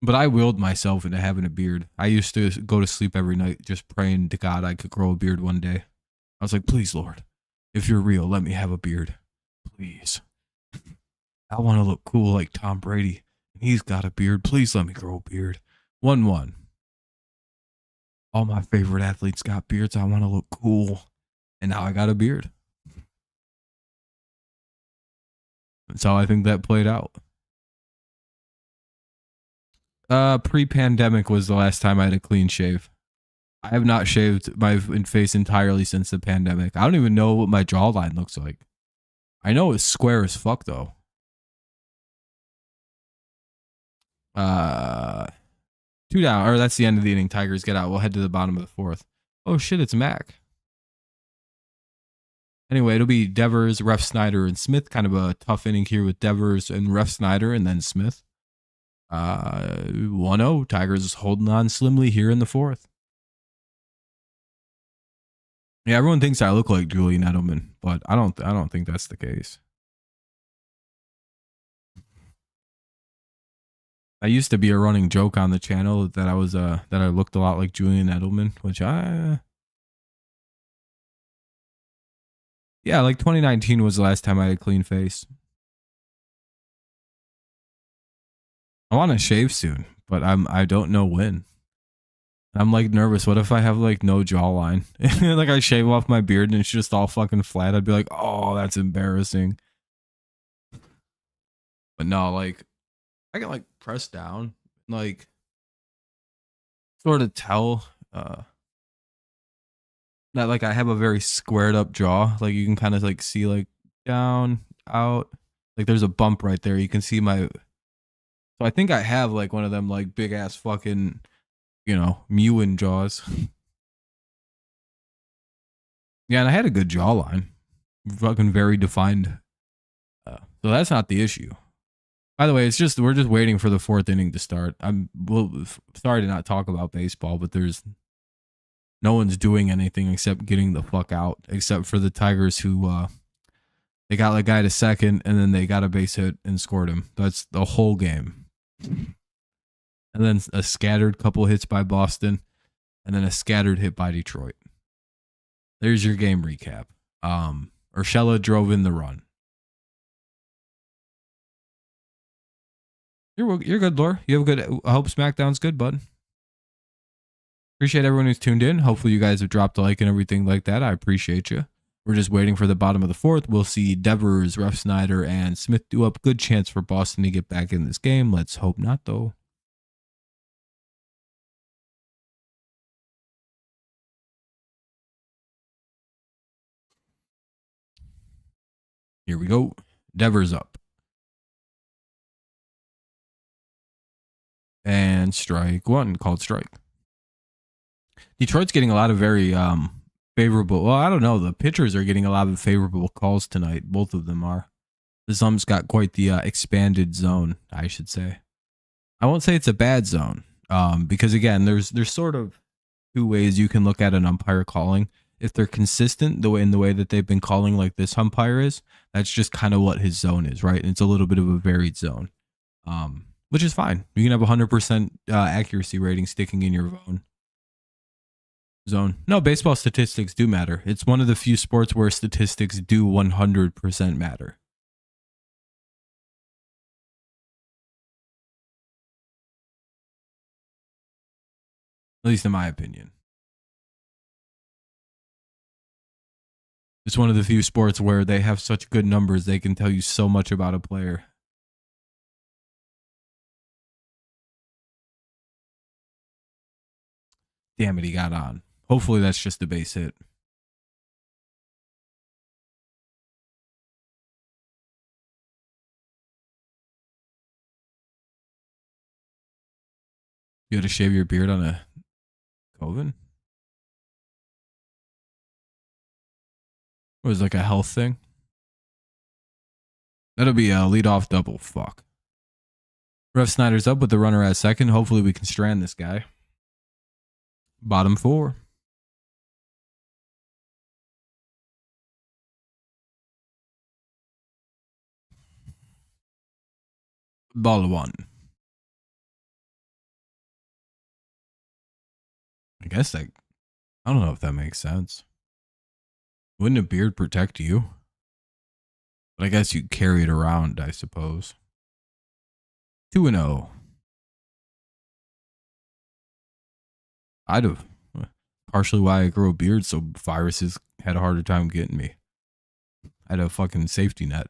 But I willed myself into having a beard. I used to go to sleep every night just praying to God I could grow a beard one day. I was like, please, Lord, if you're real, let me have a beard. Please. I want to look cool like Tom Brady. He's got a beard. Please let me grow a beard. 1-1. All my favorite athletes got beards. I want to look cool. And now I got a beard. That's how I think that played out. Pre-pandemic was the last time I had a clean shave. I have not shaved my face entirely since the pandemic. I don't even know what my jawline looks like. I know it's square as fuck though. 2 down, or that's the end of the inning. Tigers get out. We'll head to the bottom of the 4th. Oh shit, it's Mac. Anyway, it'll be Devers, Ref Snyder, and Smith. Kind of a tough inning here with Devers and Ref Snyder, and then Smith. 1-0. Tigers is holding on slimly here in the 4th. Yeah, everyone thinks I look like Julian Edelman, but I don't think that's the case. I used to be a running joke on the channel that I looked a lot like Julian Edelman, which yeah, like 2019 was the last time I had a clean face. I want to shave soon, but I don't know when. I'm like nervous. What if I have like no jawline? Like I shave off my beard and it's just all fucking flat. I'd be like, oh, that's embarrassing. But no, like I can like press down, like sort of tell that like I have a very squared up jaw. Like you can kind of like see like down, out. Like there's a bump right there. You can see my. So I think I have like one of them like big ass fucking, Mewing jaws. Yeah, and I had a good jawline. Fucking very defined. So that's not the issue. By the way, we're just waiting for the 4th inning to start. Sorry to not talk about baseball, but no one's doing anything except getting the fuck out, except for the Tigers who they got a guy to second and then they got a base hit and scored him. That's the whole game. And then a scattered couple hits by Boston and then a scattered hit by Detroit. There's your game recap. Urshela drove in the run. You're good, Lore. You have a good. I hope SmackDown's good, bud. Appreciate everyone who's tuned in. Hopefully you guys have dropped a like and everything like that. I appreciate you. We're just waiting for the bottom of the 4th. We'll see Devers, Ref Snyder, and Smith do up. Good chance for Boston to get back in this game. Let's hope not, though. Here we go. Devers up. And strike one, called strike. Detroit's getting a lot of very favorable. Well, I don't know. The pitchers are getting a lot of favorable calls tonight. Both of them are. The Zum's got quite the expanded zone, I should say. I won't say it's a bad zone, because again, there's sort of 2 ways you can look at an umpire calling. if they're consistent in the way that they've been calling like this umpire is, that's just kind of what his zone is, right? And it's a little bit of a varied zone, which is fine. You can have 100% accuracy rating sticking in your zone. No, baseball statistics do matter. It's one of the few sports where statistics do 100% matter. At least in my opinion. It's one of the few sports where they have such good numbers, they can tell you so much about a player. Damn it, he got on. Hopefully that's just a base hit. You had to shave your beard on a Coven? It was like a health thing. That'll be a leadoff double. Fuck. Ref Snyder's up with the runner at second. Hopefully we can strand this guy. Bottom 4. Ball 1. I guess I don't know if that makes sense. Wouldn't a beard protect you? But I guess you carry it around, I suppose. 2-0. I'd have. Partially why I grow a beard, so viruses had a harder time getting me. I had a fucking safety net.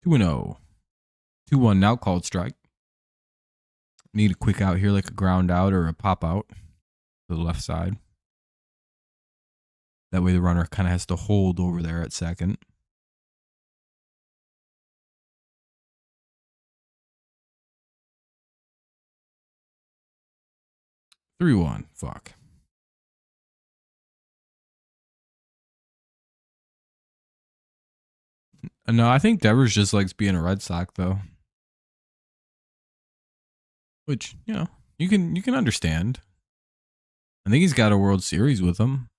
2-0. 2-1 now called strike. Need a quick out here, like a ground out or a pop out to the left side. That way the runner kind of has to hold over there at second. Three one. Fuck. No, I think Devers just likes being a Red Sox though. Which, you know, you can understand. I think he's got a World Series with him.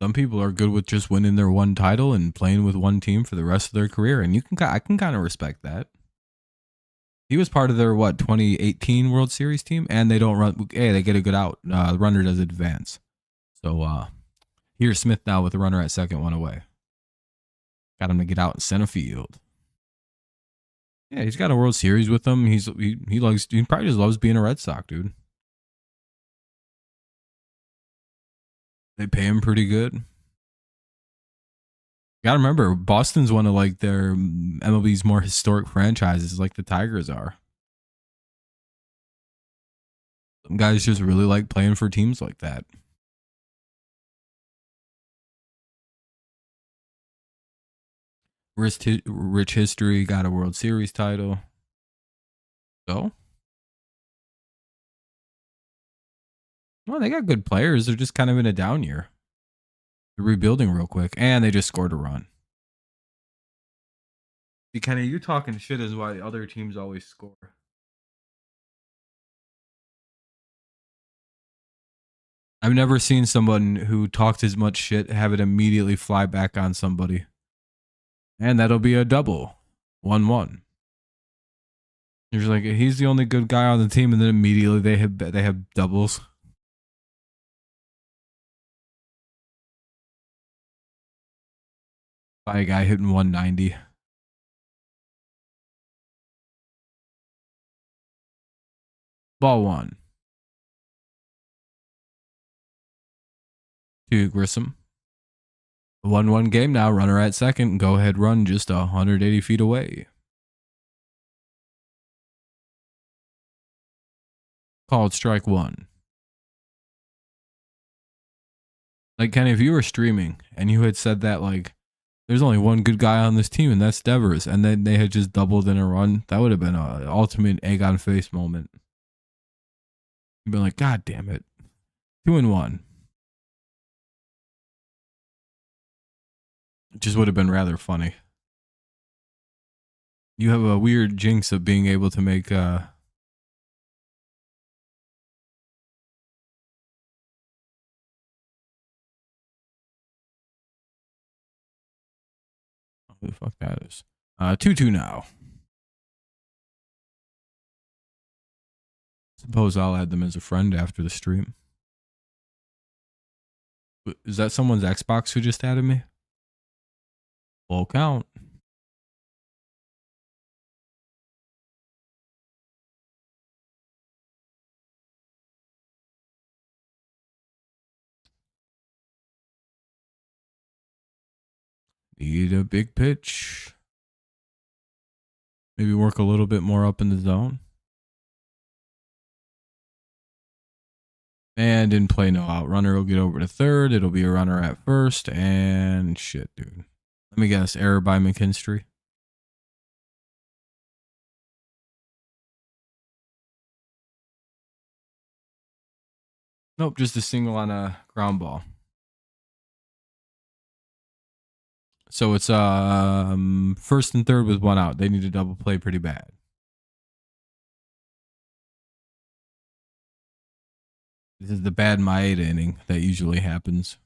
Some people are good with just winning their one title and playing with one team for the rest of their career, and I can kind of respect that. He was part of their 2018 World Series team, and they don't run. Hey, they get a good out. The runner does advance. So here's Smith now with the runner at second, 1 away. Got him to get out in center field. Yeah, he's got a World Series with him. He probably just loves being a Red Sox, dude. They pay him pretty good. Gotta remember, Boston's one of like their MLB's more historic franchises, like the Tigers are. Some guys just really like playing for teams like that. Rich history, got a World Series title. So, well, they got good players. They're just kind of in a down year. They're rebuilding real quick, and they just scored a run. See, Kenny, you talking shit is why other teams always score. I've never seen someone who talked as much shit have it immediately fly back on somebody. And that'll be a double. 1-1. You're just like, he's the only good guy on the team, and then immediately they have doubles. By a guy hitting 190. Ball 1. To Grissom. 1-1 game now. Runner at second. Go ahead run just 180 feet away. Called strike 1. Like, Kenny, if you were streaming and you had said that, like, there's only one good guy on this team, and that's Devers, and then they had just doubled in a run, that would have been an ultimate egg on face moment. You'd been like, God damn it. 2-1. It just would have been rather funny. You have a weird jinx of being able to make Who the fuck that is? 2-2 now. Suppose I'll add them as a friend after the stream. Is that someone's Xbox who just added me? Full count. Need a big pitch. Maybe work a little bit more up in the zone. And didn't play no out. Runner will get over to third. It'll be a runner at first. And shit, dude. Let me guess. Error by McKinstry. Nope, just a single on a ground ball. So it's first and third with one out. They need a double play pretty bad. This is the bad Maeda inning that usually happens.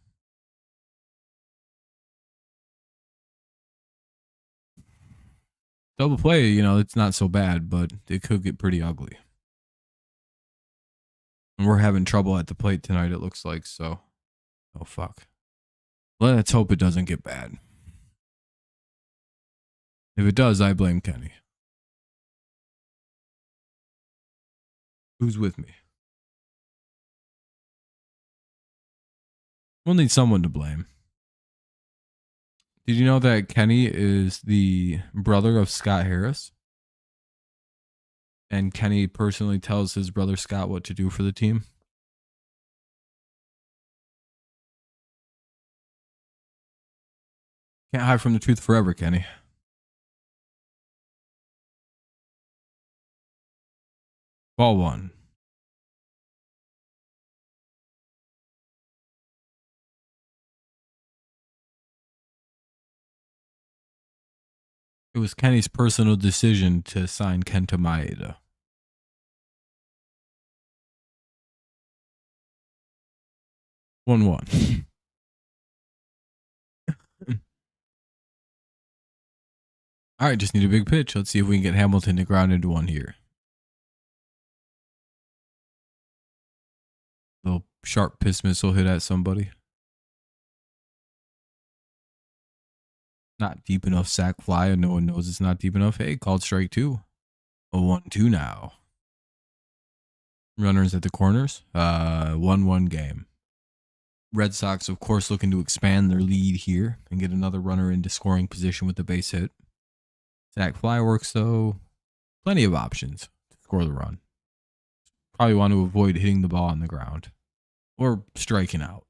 Double play, you know, it's not so bad, but it could get pretty ugly. And we're having trouble at the plate tonight, it looks like, so. Oh, fuck. Let's hope it doesn't get bad. If it does, I blame Kenny. Who's with me? We'll need someone to blame. Did you know that Kenny is the brother of Scott Harris? And Kenny personally tells his brother Scott what to do for the team? Can't hide from the truth forever, Kenny. Ball one. It was Kenny's personal decision to sign Kenta Maeda. One. All right, just need a big pitch. Let's see if we can get Hamilton to ground into one here. Little sharp piss missile hit at somebody. Not deep enough sack fly, and no one knows it's not deep enough. Hey, called strike two. A 1-2 now. Runners at the corners. 1-1 game. Red Sox, of course, looking to expand their lead here and get another runner into scoring position with the base hit. Sack fly works, though. Plenty of options to score the run. Probably want to avoid hitting the ball on the ground or striking out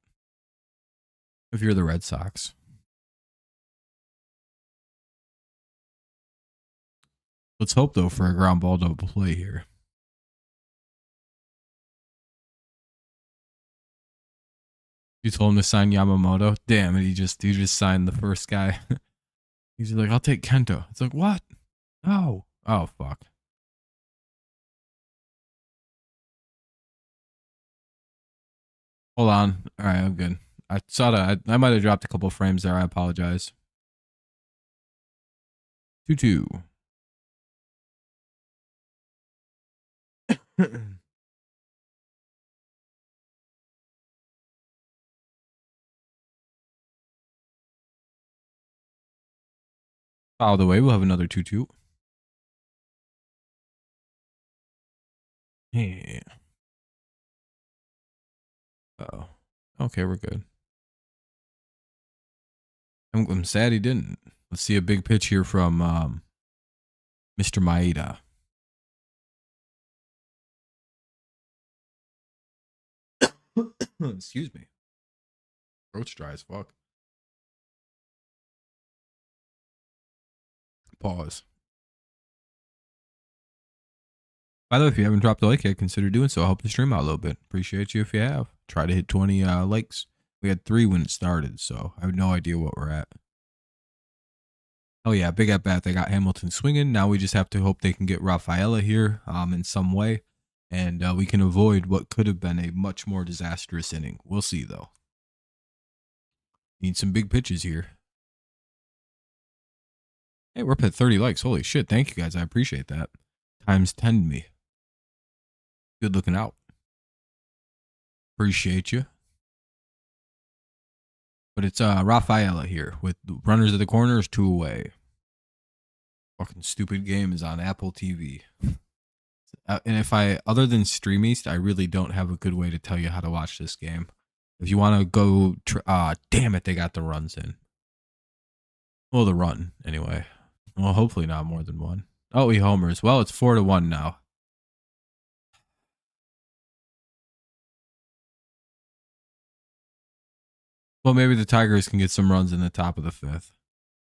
if you're the Red Sox. Let's hope, though, for a ground ball double play here. You told him to sign Yamamoto? Damn it, he just signed the first guy. He's like, I'll take Kento. It's like, what? No. Oh, fuck. Hold on. All right, I'm good. I saw that. I might have dropped a couple frames there. I apologize. 2-2. By the way, we'll have another 2-2. Yeah. Oh. Okay, we're good. I'm sad he didn't. Let's see a big pitch here from Mr. Maeda. Excuse me. Throat's dry as fuck. Pause. By the way, if you haven't dropped a like yet, consider doing so. I'll help the stream out a little bit. Appreciate you if you have. Try to hit 20 likes. We had 3 when it started, so I have no idea what we're at. Oh yeah, big at bat. They got Hamilton swinging. Now we just have to hope they can get Rafaela here in some way, and we can avoid what could have been a much more disastrous inning. We'll see, though. Need some big pitches here. Hey, we're up at 30 likes. Holy shit. Thank you guys. I appreciate that. Times 10 to me. Good looking out. Appreciate you. But it's Rafaela here with runners at the corners, 2 away. Fucking stupid game is on Apple TV. And if other than Stream East, I really don't have a good way to tell you how to watch this game. If you want to go, damn it, they got the runs in. Well, the run anyway. Well, hopefully not more than one. Oh, he homers. Well, it's 4-1 now. Well, maybe the Tigers can get some runs in the top of the 5th.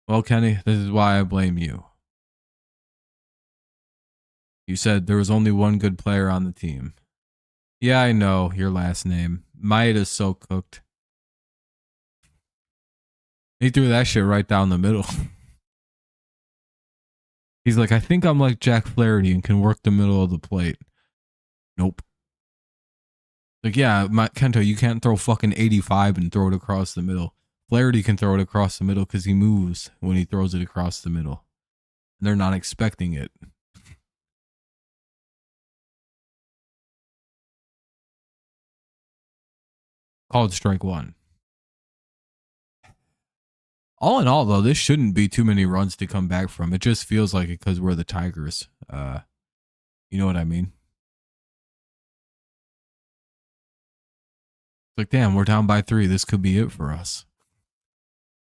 Well, Kenny, this is why I blame you. You said there was only one good player on the team. Yeah, I know your last name. Maeda's so cooked. He threw that shit right down the middle. He's like, I think I'm like Jack Flaherty and can work the middle of the plate. Nope. Like, yeah, Kento, you can't throw fucking 85 and throw it across the middle. Flaherty can throw it across the middle because he moves when he throws it across the middle. And they're not expecting it. Called strike 1. All in all, though, this shouldn't be too many runs to come back from. It just feels like it because we're the Tigers. You know what I mean? It's like, damn, we're down by 3. This could be it for us.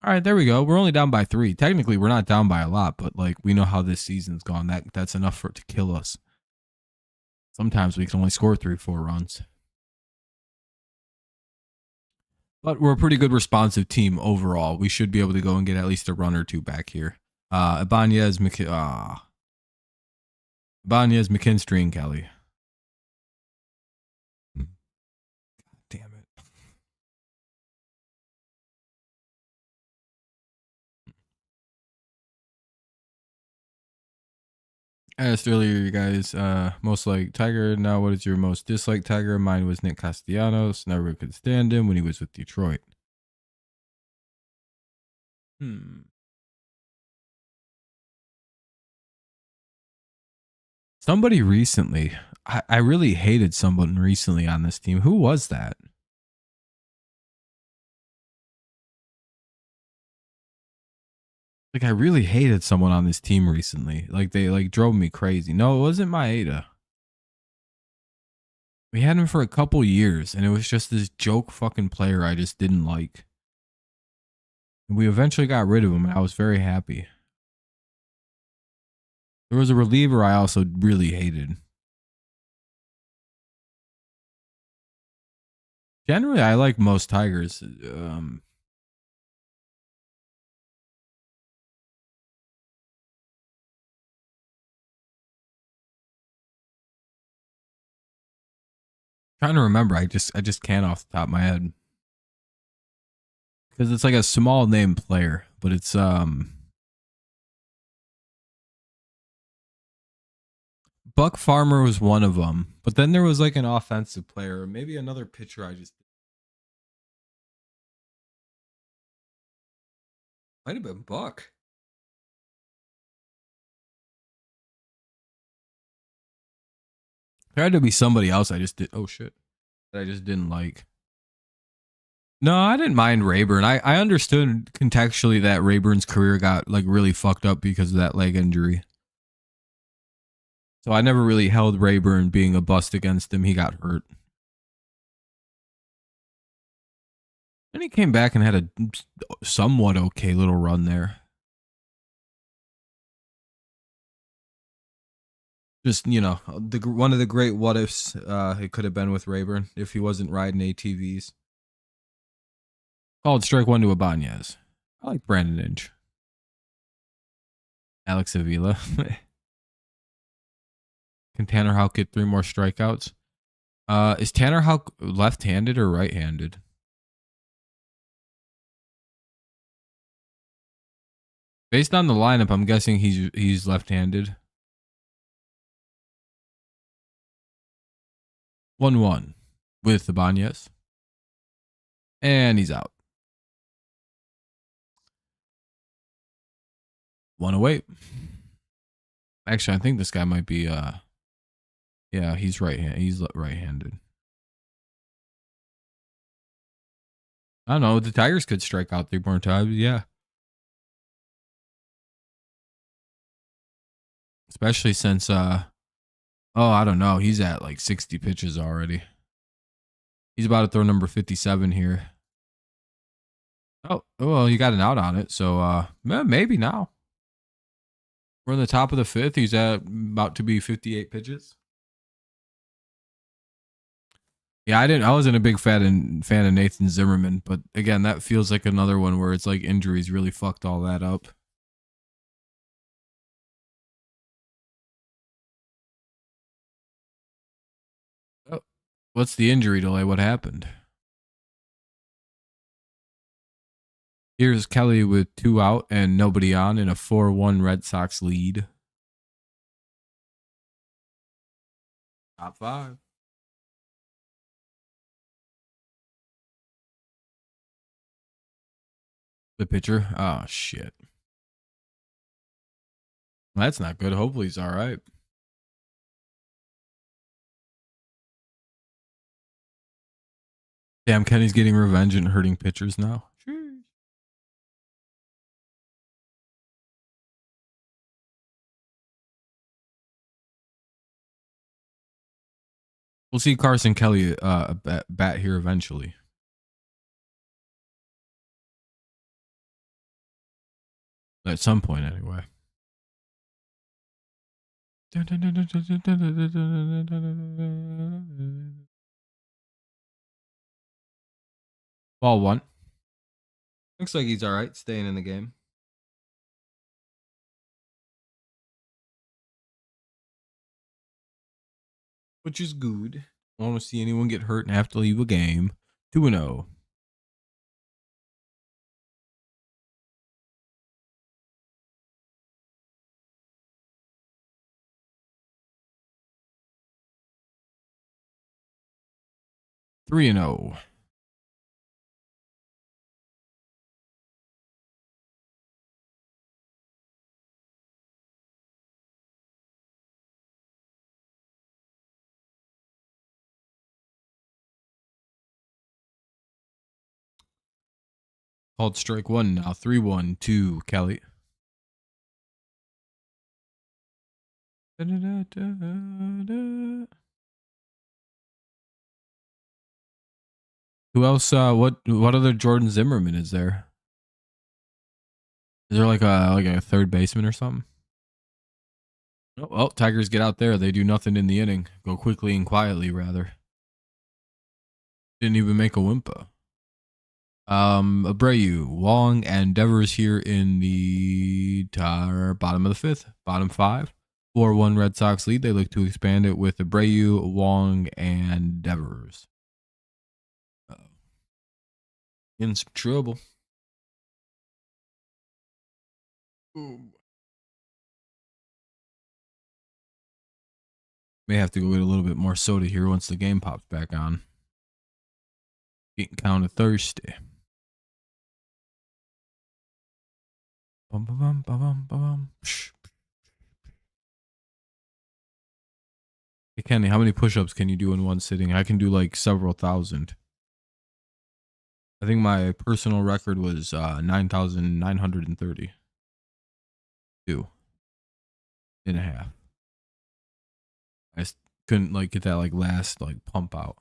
All right, there we go. We're only down by 3. Technically, we're not down by a lot, but like we know how this season's gone. That's enough for it to kill us. Sometimes we can only score 3-4 runs. But we're a pretty good responsive team overall. We should be able to go and get at least a run or 2 back here. Ibanez, McKinstry, and Kelly. God damn it. I asked earlier, you guys, most like Tiger. Now, what is your most disliked Tiger? Mine was Nick Castellanos. Never could stand him when he was with Detroit. Somebody recently. I really hated someone recently on this team. Who was that? Like, I really hated someone on this team recently. Like, they like drove me crazy. No, it wasn't Maeda. We had him for a couple years, and it was just this joke fucking player I just didn't like. And we eventually got rid of him, and I was very happy. There was a reliever I also really hated. Generally, I like most Tigers. Trying to remember, I just can't off the top of my head because it's like a small name player, but it's Buck Farmer was one of them, but then there was like an offensive player, or maybe another pitcher. Might have been Buck. There had to be somebody else I just did. Oh shit, that I just didn't like. No, I didn't mind Rayburn. I understood contextually that Rayburn's career got like really fucked up because of that leg injury. So I never really held Rayburn being a bust against him. He got hurt. And he came back and had a somewhat okay little run there. Just, you know, one of the great what ifs it could have been with Rayburn if he wasn't riding ATVs. Called strike 1 to Ibanez. I like Brandon Inge. Alex Avila. Can Tanner Houck get 3 more strikeouts? Is Tanner Houck left-handed or right-handed? Based on the lineup, I'm guessing he's left-handed. 1-1 with Ibanez. And he's out. 108. Actually, I think this guy might be yeah, he's right-handed. I don't know. The Tigers could strike out 3 more times. Yeah. Especially since I don't know. He's at like 60 pitches already. He's about to throw number 57 here. Oh, well, you got an out on it. So maybe now. We're in the top of the 5th. He's at about to be 58 pitches. Yeah, I wasn't a big fan of Nathan Zimmerman, but again, that feels like another one where it's like injuries really fucked all that up. Oh, what's the injury delay? What happened? Here's Kelly with 2 out and nobody on in a 4-1 Red Sox lead. Top 5. The pitcher. Oh shit. That's not good. Hopefully he's all right. Damn, Kenny's getting revenge and hurting pitchers now. We'll see Carson Kelly bat here eventually. At some point, anyway. Ball 1. Looks like he's all right, staying in the game. Which is good. I don't want to see anyone get hurt and have to leave a game. 2-0. Three and 0. Called strike 1 now. 3-1 to Kelly. Who else? What other Jordan Zimmerman is there? Is there like a third baseman or something? Oh, well, Tigers get out there. They do nothing in the inning. Go quickly and quietly, rather. Didn't even make a whimper. Abreu, Wong, and Devers here in the bottom of the 5th. Bottom 5. 4-1 Red Sox lead. They look to expand it with Abreu, Wong, and Devers. In some trouble. Boom. May have to go get a little bit more soda here once the game pops back on. Getting kind of thirsty. Bum, bum, bum, bum, bum. Hey, Kenny, how many push-ups can you do in one sitting? I can do like several thousand. I think my personal record was 9,930. 2.5. I just couldn't like get that like last like pump out.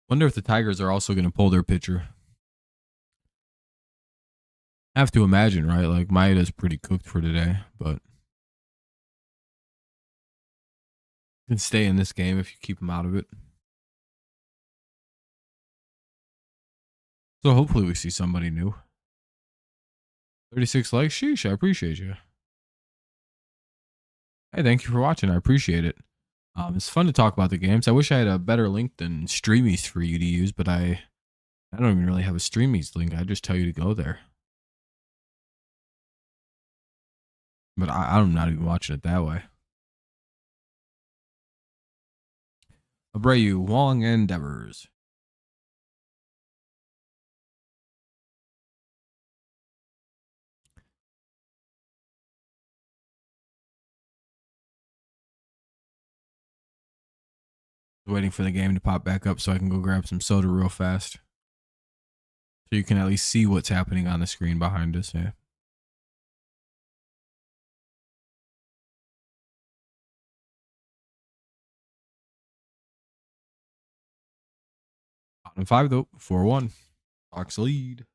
Wonder if the Tigers are also going to pull their pitcher. I have to imagine, right? Like Maeda's pretty cooked for today, but can stay in this game if you keep him out of it. So hopefully we see somebody new. 36 likes. Sheesh, I appreciate you. Hey, thank you for watching. I appreciate it. It's fun to talk about the games. I wish I had a better link than Streamies for you to use, but I don't even really have a Streamies link. I just tell you to go there. But I'm not even watching it that way. Abreu, Wong, and Devers. Waiting for the game to pop back up so I can go grab some soda real fast. So you can at least see what's happening on the screen behind us. Yeah. Bottom 5 though, 4-1. Sox lead.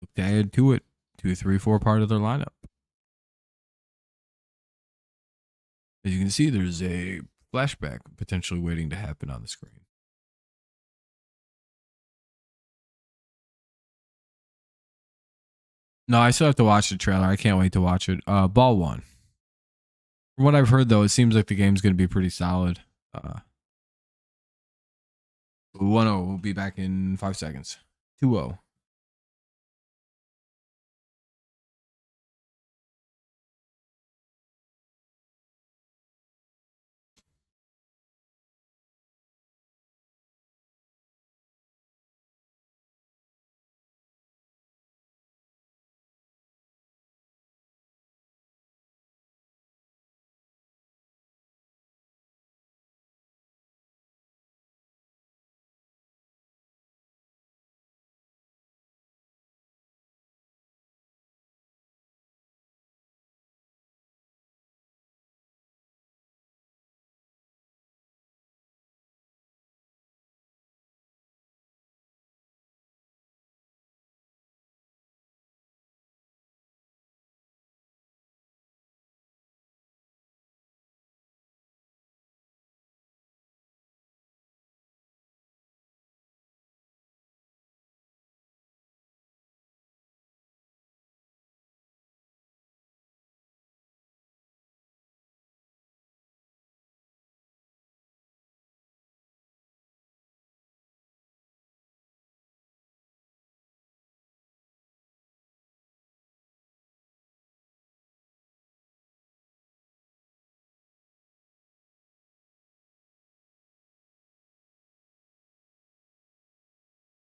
Look to add to it. 2, 3, 4 part of their lineup. As you can see, there's a flashback potentially waiting to happen on the screen. No, I still have to watch the trailer. I can't wait to watch it. Ball 1. From what I've heard, though, it seems like the game's going to be pretty solid. 1-0. We'll be back in 5 seconds. 2-0.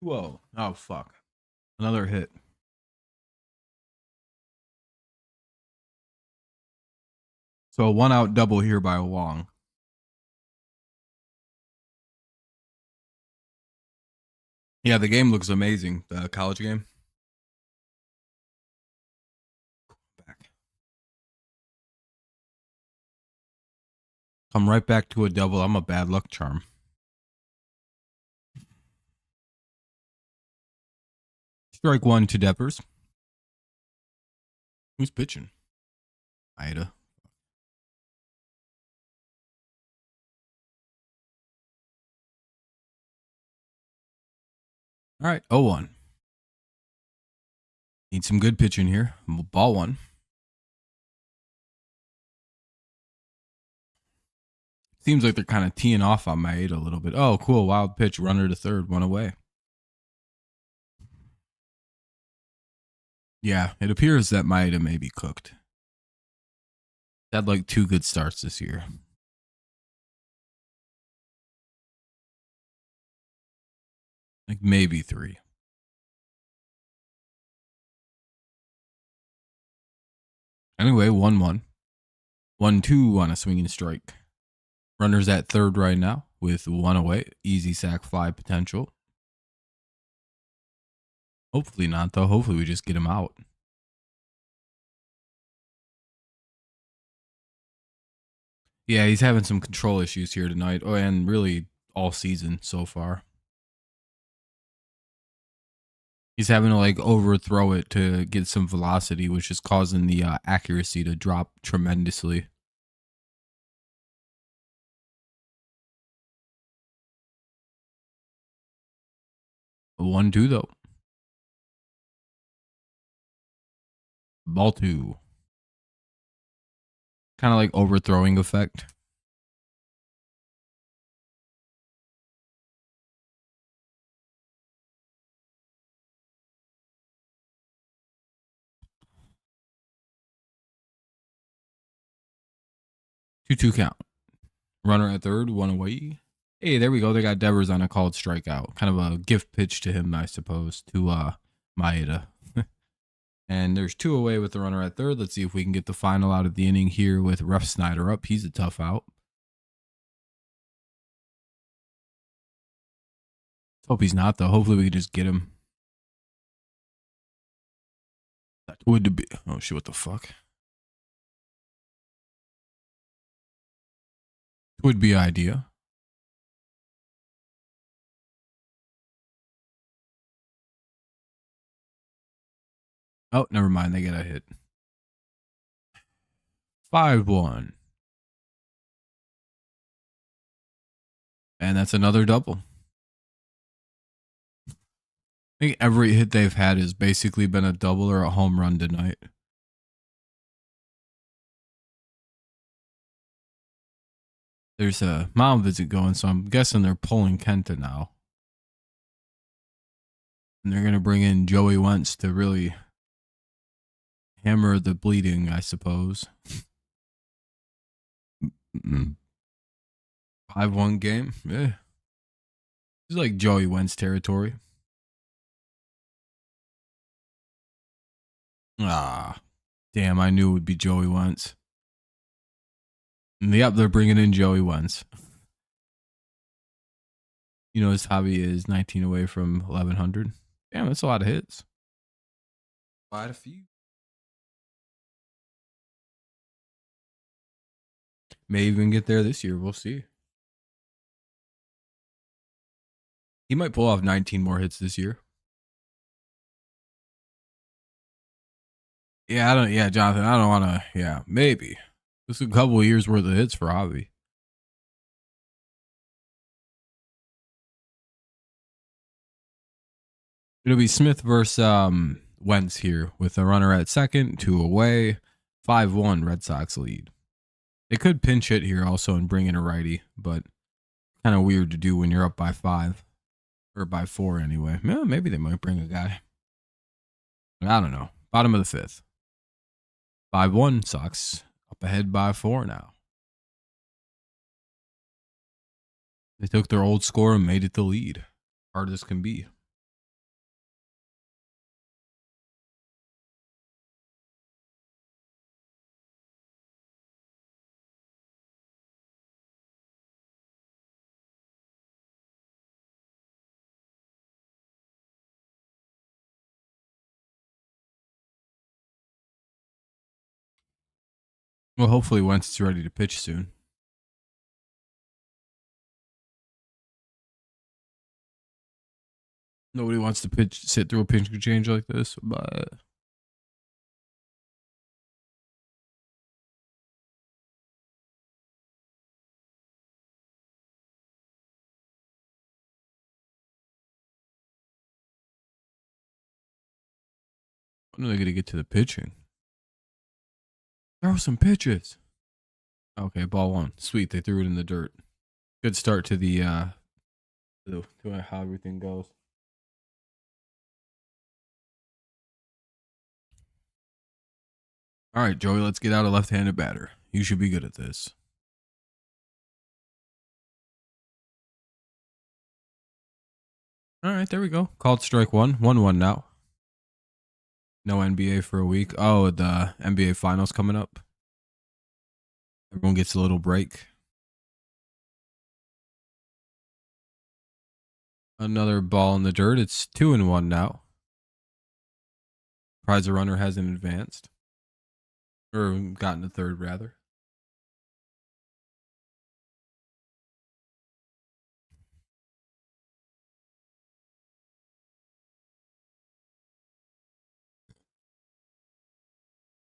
Whoa. Oh, fuck. Another hit. So a 1-out double here by Wong. Yeah, the game looks amazing. The college game. Back. Come right back to a double. I'm a bad luck charm. Strike 1 to Deppers. Who's pitching? Ida. All right, 0-1. Need some good pitching here. Ball 1. Seems like they're kind of teeing off on Maeda a little bit. Oh, cool. Wild pitch. Runner to third. 1 away. Yeah, it appears that Maeda may be cooked. Had like 2 good starts this year. Like maybe 3. Anyway, 1-1. 1-2 on a swinging strike. Runners at third right now with 1 away. Easy sack fly potential. Hopefully not, though. Hopefully we just get him out. Yeah, he's having some control issues here tonight. Oh, and really all season so far. He's having to like overthrow it to get some velocity, which is causing the accuracy to drop tremendously. A 1-2 though. Ball 2. Kind of like overthrowing effect. Two count. Runner at third, 1 away. Hey, there we go. They got Devers on a called strikeout. Kind of a gift pitch to him, I suppose, to Maeda. And there's 2 away with the runner at third. Let's see if we can get the final out of the inning here with Ref Snyder up. He's a tough out. Hope he's not, though. Hopefully we can just get him. That would be. Oh, shit. What the fuck? Would be idea. Oh, never mind. They get a hit. 5-1. And that's another double. I think every hit they've had has basically been a double or a home run tonight. There's a mom visit going, so I'm guessing they're pulling Kenta now. And they're going to bring in Joey Wentz to really hammer the bleeding, I suppose. 5-1 game. Yeah. It's like Joey Wentz territory. Ah, damn, I knew it would be Joey Wentz. Yep, they're bringing in Joey Wentz. You know, his hobby is 19 away from 1100. Damn, that's a lot of hits. Quite a few. May even get there this year. We'll see. He might pull off 19 more hits this year. Yeah, Jonathan, I don't want to. Yeah, maybe. This is a couple of years worth of hits for Hobby. It'll be Smith versus Wentz here with a runner at second, 2 away, 5-1 Red Sox lead. They could pinch hit here also and bring in a righty, but kind of weird to do when you're up by 5 or by 4 anyway. Yeah, maybe they might bring a guy. I don't know. Bottom of the 5th. 5-1 Sox up ahead by 4 now. They took their old score and made it the lead. Hard as can be. Well, hopefully Wentz is ready to pitch soon. Nobody wants to sit through a pinch change like this, but when are they going to get to the pitching? Throw some pitches. Okay, ball 1. Sweet, they threw it in the dirt. Good start to the to how everything goes. All right, Joey, let's get out a left-handed batter. You should be good at this. All right, there we go. Called strike 1. 1-1 now. No NBA for a week. Oh, the NBA finals coming up. Everyone gets a little break. Another ball in the dirt. It's 2-1 now. Prize runner hasn't advanced. Or gotten a third, rather.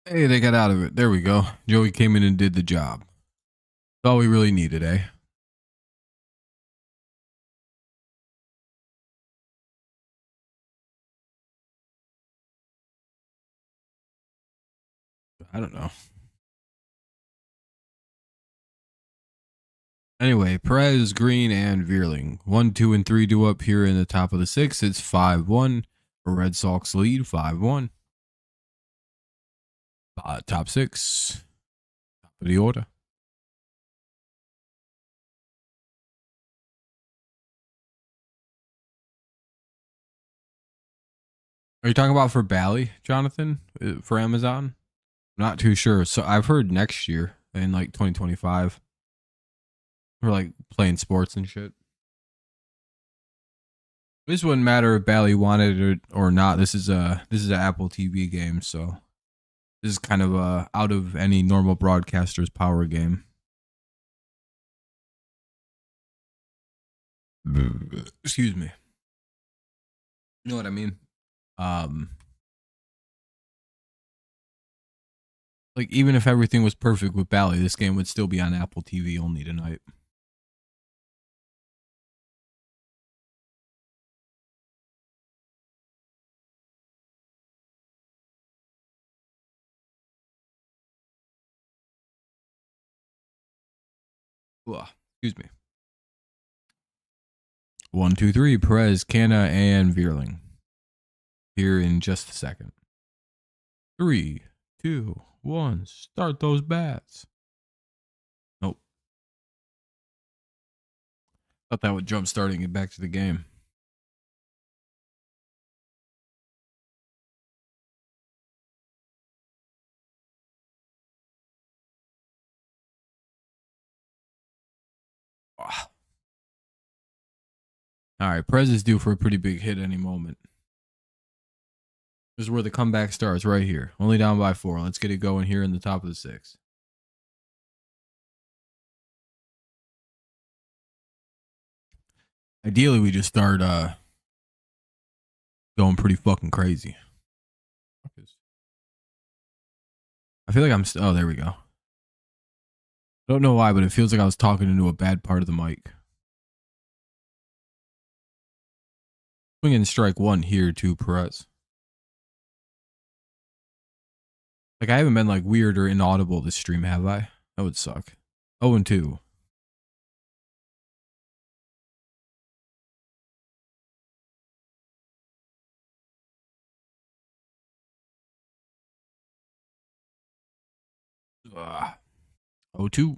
Hey, they got out of it. There we go. Joey came in and did the job. That's all we really needed, eh? I don't know. Anyway, Perez, Green, and Vierling. 1, 2, and 3 do up here in the top of the 6th. It's 5-1. Red Sox lead 5-1. Top 6. Top of the order. Are you talking about for Bally, Jonathan? For Amazon? I'm not too sure. So I've heard next year in like 2025. We're like playing sports and shit. This wouldn't matter if Bally wanted it or not. This is an Apple TV game, so this is kind of out of any normal broadcaster's power game. Excuse me. You know what I mean? Um, like even if everything was perfect with Bally, this game would still be on Apple TV only tonight. Ugh, excuse me. 1, 2, 3. Perez, Canna, and Vierling. Here in just a second. 3, 2, 1. Start those bats. Nope. Thought that would jump starting it back to the game. Ugh. All right, Perez is due for a pretty big hit any moment. This is where the comeback starts, right here. Only down by 4. Let's get it going here in the top of the 6th. Ideally, we just start going pretty fucking crazy. I feel like I'm oh, there we go. I don't know why, but it feels like I was talking into a bad part of the mic. Swing and strike 1 here to Perez. Like, I haven't been like weird or inaudible this stream, have I? That would suck. 0-2. Ugh. 0-2.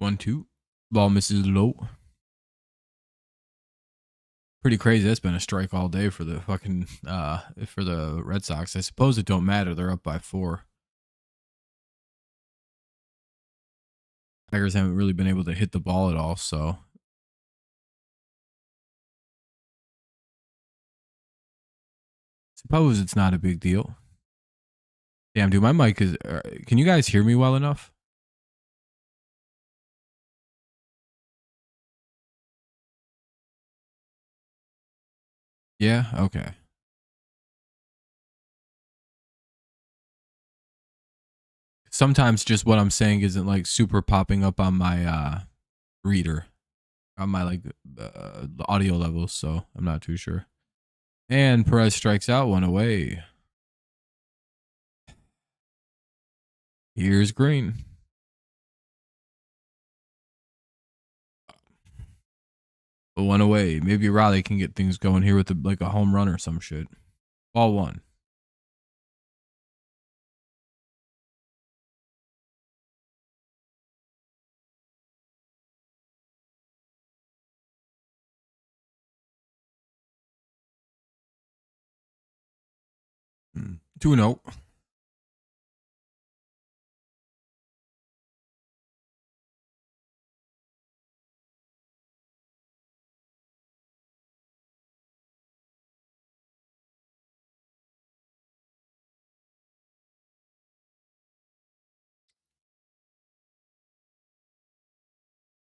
1-2. Ball misses low. Pretty crazy. That's been a strike all day for the fucking for the Red Sox. I suppose it don't matter. They're up by 4. Tigers haven't really been able to hit the ball at all, so suppose it's not a big deal. Damn, dude, my mic is. Can you guys hear me well enough? Yeah. Okay. Sometimes just what I'm saying isn't like super popping up on my reader, on my like audio levels, so I'm not too sure. And Perez strikes out 1 away. Here's Green. But 1 away. Maybe Riley can get things going here with like a home run or some shit. Ball 1. Mm. 2-0.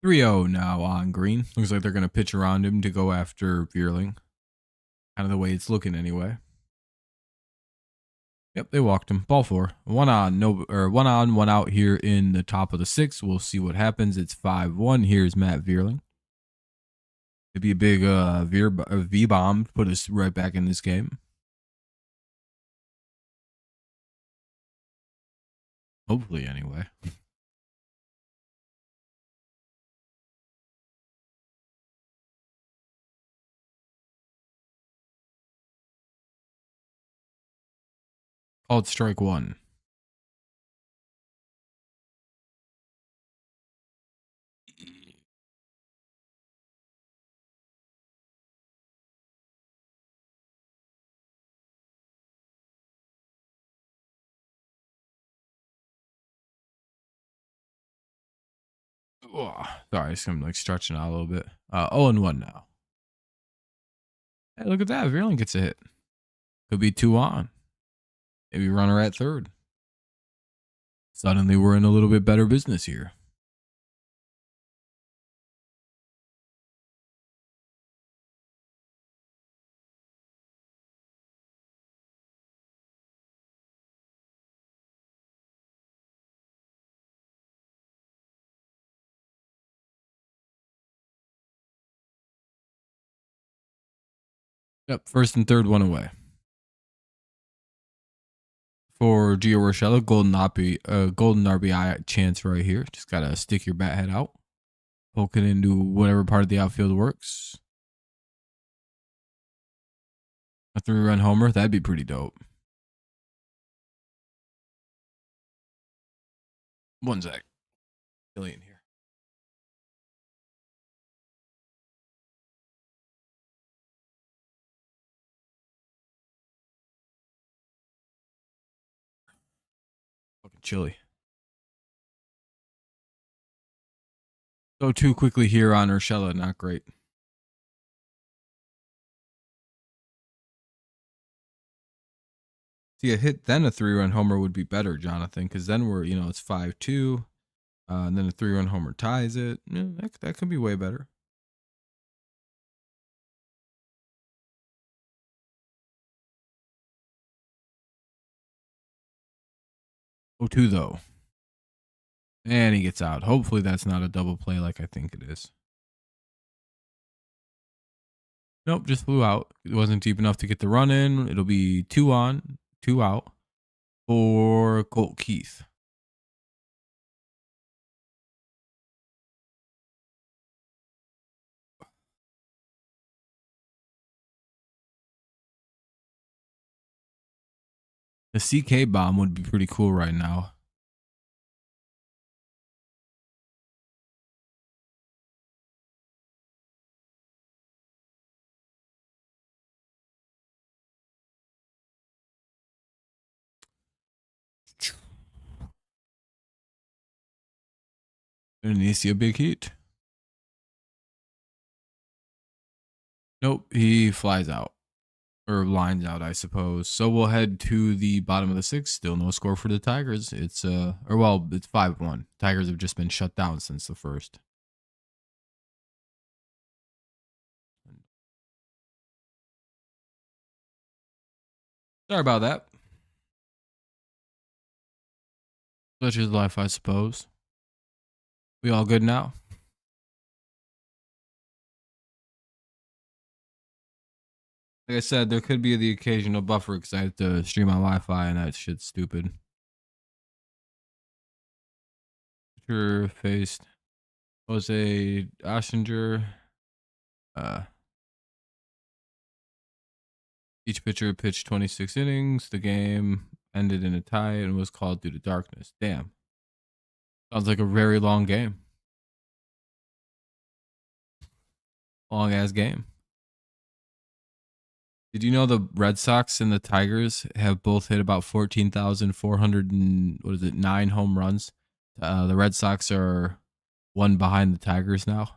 Three 0 now on Green. Looks like they're going to pitch around him to go after Vierling. Kind of the way it's looking anyway. Yep, they walked him. Ball 4. 1 on, 1 out here in the top of the 6th. We'll see what happens. It's 5-1. Here's Matt Vierling. It'd be a big V bomb to put us right back in this game. Hopefully, anyway. Called strike 1. Oh, sorry, I'm like stretching out a little bit. 0-1 now. Hey, look at that. Vreeland gets a hit. Could be 2 on. Maybe runner at third. Suddenly we're in a little bit better business here. Yep, first and third, one away. For Gio Urshela, golden RBI chance right here. Just gotta stick your bat head out, poke it into whatever part of the outfield works. A 3-run homer, that'd be pretty dope. 1 sec. Billion here. Fucking chilly. Go too quickly here on Urshela, not great. See, a hit, then a 3-run homer would be better, Jonathan, because then we're, it's 5-2, and then a 3-run homer ties it. Yeah, that could be way better. 0-2 though. And he gets out. Hopefully that's not a double play like I think it is. Nope, just flew out. It wasn't deep enough to get the run in. It'll be 2 on, 2 out for Colt Keith. The CK bomb would be pretty cool right now. And you see a big heat. Nope, he flies out. Or lines out, I suppose. So we'll head to the bottom of the 6th. Still no score for the Tigers. It's it's 5-1. Tigers have just been shut down since the first. Sorry about that. Such is life, I suppose. We all good now? Like I said, there could be the occasional buffer because I have to stream on Wi-Fi and that shit's stupid. Pitcher faced Jose Oshinger. Each pitcher pitched 26 innings. The game ended in a tie and was called due to darkness. Damn. Sounds like a very long game. Long ass game. Did you know the Red Sox and the Tigers have both hit about 14,409 home runs? The Red Sox are 1 behind the Tigers now.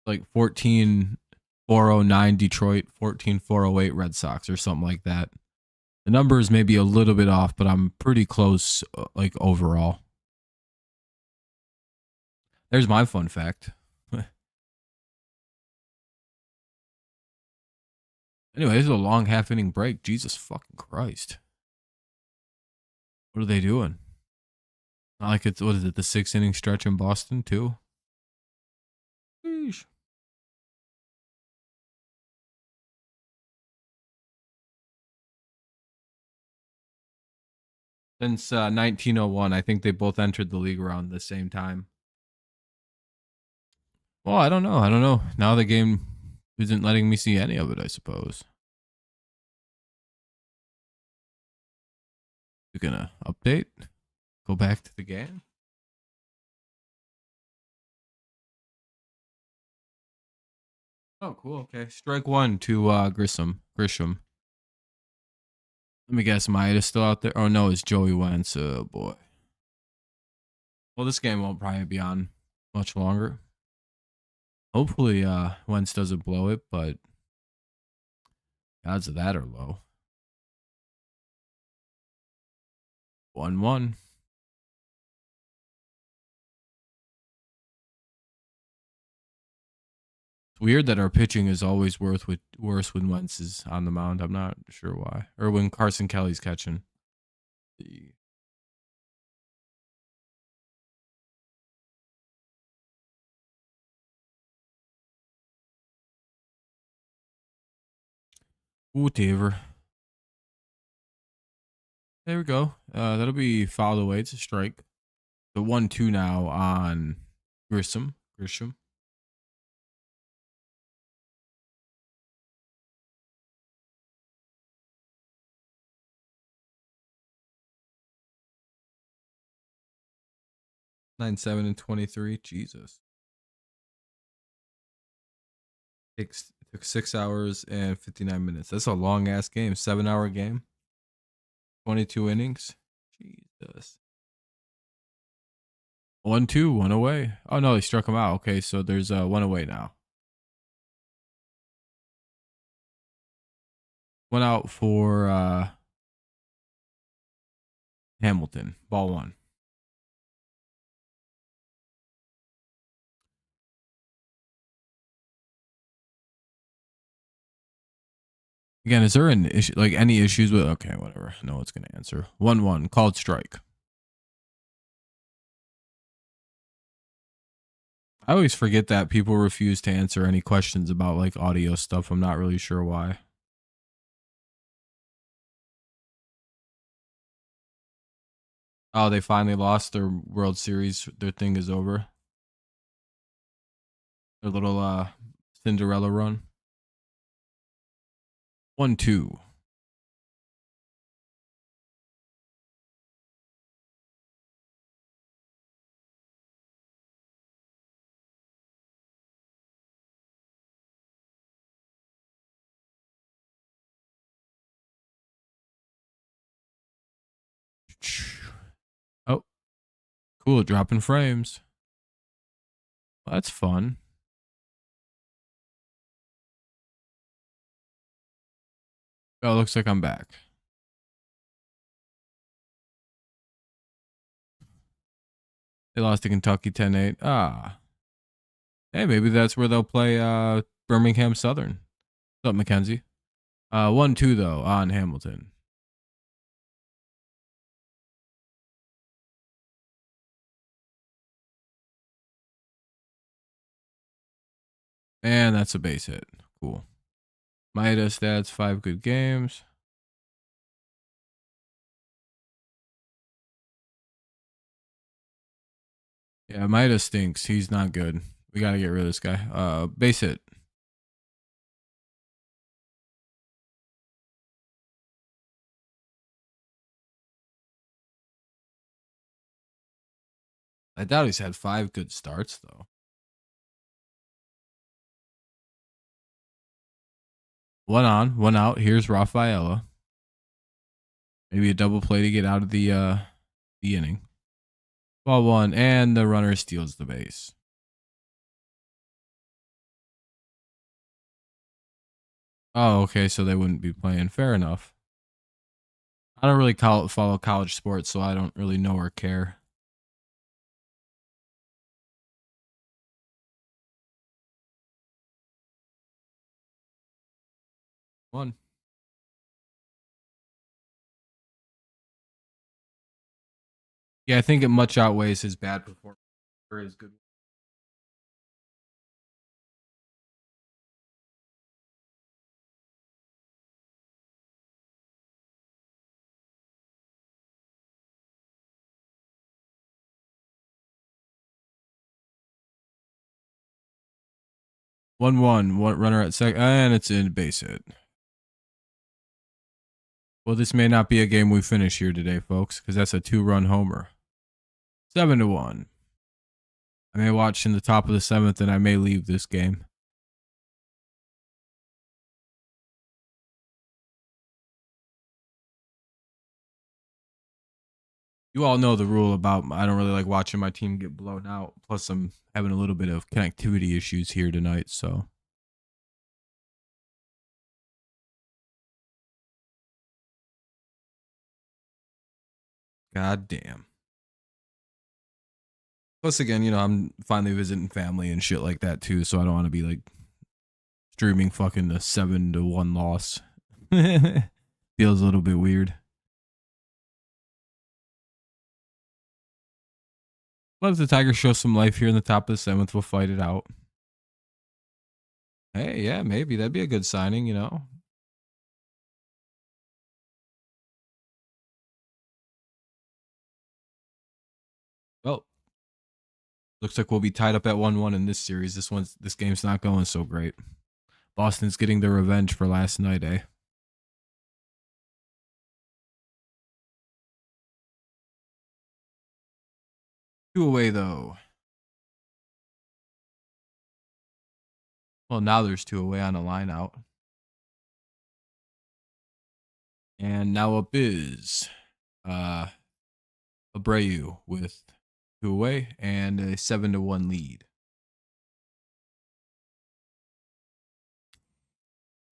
Like 14,409 Detroit, 14,408 Red Sox or something like that. The numbers may be a little bit off, but I'm pretty close like overall. There's my fun fact. Anyway, this is a long half-inning break. Jesus fucking Christ. What are they doing? Not like it's, what is it, the 6-inning stretch in Boston, too? Sheesh. Since 1901, I think they both entered the league around the same time. Well, I don't know. Now the game isn't letting me see any of it, I suppose. You're gonna update? Go back to the game? Oh, cool. Okay. Strike 1 to Grisham. Let me guess, Maeda still out there? Oh, no, it's Joey Wentz. Oh, boy. Well, this game won't probably be on much longer. Hopefully, Wentz doesn't blow it, but odds of that are low. 1-1. It's weird that our pitching is always worse when Wentz is on the mound. I'm not sure why. Or when Carson Kelly's catching. Whatever. There we go. That'll be fouled away. It's a strike. The 1-2 now on Grisham. 9-7 and 23. Jesus. It took 6 hours and 59 minutes. That's a long ass game. 7-hour game. 22 innings. Jesus. 1-2, one away. Oh no, he struck him out. Okay, so there's one away now. One out for Hamilton. Ball one. Again, is there an issue, like any issues with? Okay, whatever. No one's gonna answer. 1-1 called strike. I always forget that people refuse to answer any questions about like audio stuff. I'm not really sure why. Oh, they finally lost their World Series. Their thing is over. Their little Cinderella run. 1-2. Oh, cool. Dropping frames. Well, that's fun. Oh, looks like I'm back. They lost to Kentucky 10-8. Ah. Hey, maybe that's where they'll play Birmingham Southern. What's up, Mackenzie? 1-2 though on Hamilton. And that's a base hit. Cool. Maeda stats, 5 good games. Yeah, Maeda stinks. He's not good. We got to get rid of this guy. Base hit. I doubt he's had 5 good starts, though. 1 on, 1 out. Here's Rafaela. Maybe a double play to get out of the inning. Ball 1, and the runner steals the base. Oh, okay, so they wouldn't be playing. Fair enough. I don't really follow college sports, so I don't really know or care. One. Yeah, I think it much outweighs his bad performance for his good. One runner at second, and it's in base hit. Well, this may not be a game we finish here today, folks, because that's a 2-run homer. 7-1. I may watch in the top of the 7th, and I may leave this game. You all know the rule about I don't really like watching my team get blown out. Plus, I'm having a little bit of connectivity issues here tonight, so god damn. Plus, again, I'm finally visiting family and shit like that too, so I don't want to be like streaming fucking a 7-1 loss. Feels a little bit weird. But if the Tigers show some life here in the top of the seventh, we'll fight it out. Hey, yeah, maybe that'd be a good signing. Well, looks like we'll be tied up at 1-1 in this series. This game's not going so great. Boston's getting their revenge for last night, eh? Two away though. Well, now there's two away on a line out. And now up is Abreu with two away and a 7-1 lead.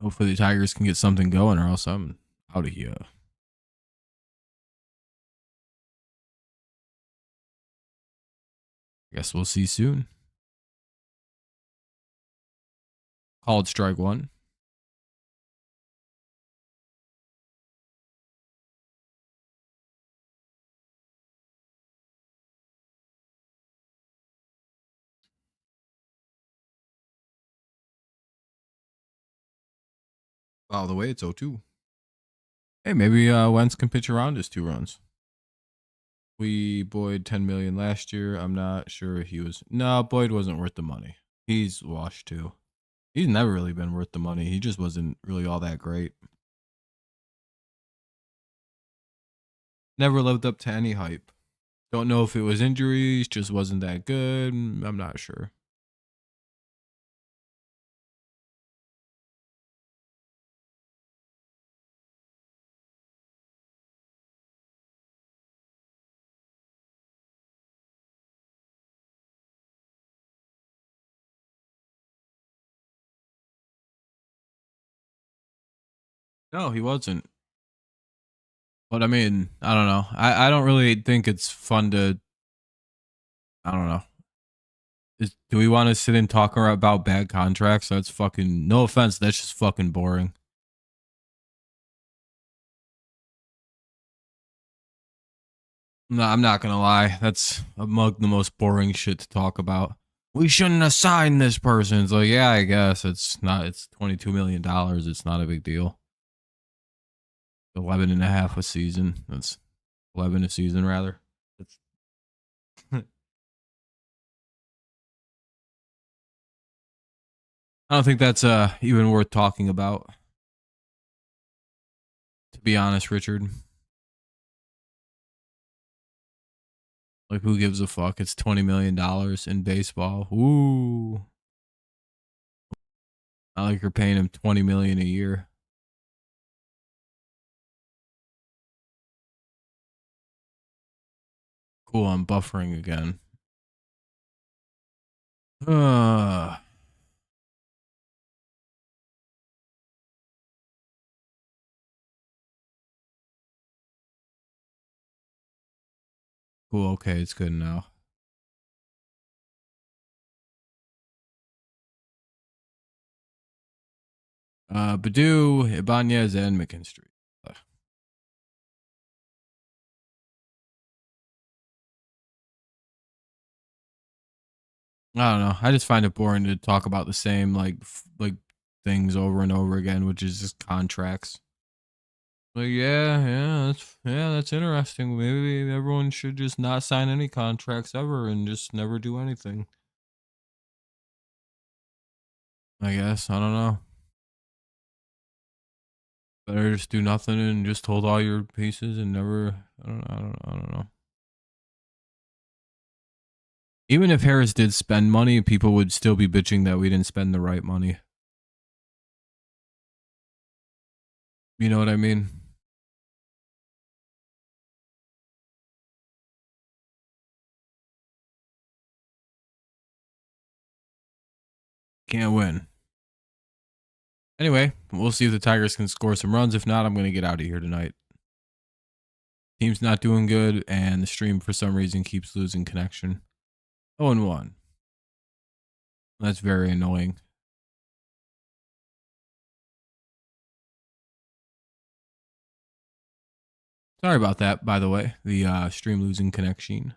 Hopefully the Tigers can get something going, or else I'm out of here. Guess we'll see soon. Called strike one. By the way, it's 0-2. Hey, maybe Wentz can pitch around his 2 runs. We Boyd 10 million last year. I'm not sure he was. No, Boyd wasn't worth the money. He's washed too. He's never really been worth the money. He just wasn't really all that great. Never lived up to any hype. Don't know if it was injuries, just wasn't that good. I'm not sure. No, he wasn't. But I mean, I don't know. I don't really think it's fun to. I don't know. Do we want to sit and talk about bad contracts? That's fucking. No offense, that's just fucking boring. No, I'm not gonna lie. That's among the most boring shit to talk about. We shouldn't have signed this person. It's like, yeah, I guess it's not. It's $22 million. It's not a big deal. 11 and a half a season. That's 11 a season rather. That's I don't think that's even worth talking about. To be honest, Richard. Like, who gives a fuck? It's $20 million in baseball. Ooh, not like you're paying him $20 million a year. Cool, I'm buffering again. Cool. Okay, it's good now. Badu, Ibanez, and McKinstry. I don't know. I just find it boring to talk about the same like things over and over again, which is just contracts. Like, that's interesting. Maybe everyone should just not sign any contracts ever and just never do anything. I guess. I don't know. Better just do nothing and just hold all your pieces and never. I don't know. Even if Harris did spend money, people would still be bitching that we didn't spend the right money. You know what I mean? Can't win. Anyway, we'll see if the Tigers can score some runs. If not, I'm going to get out of here tonight. Team's not doing good, and the stream for some reason keeps losing connection. 0-1. That's very annoying. Sorry about that, by the way. The stream losing connection.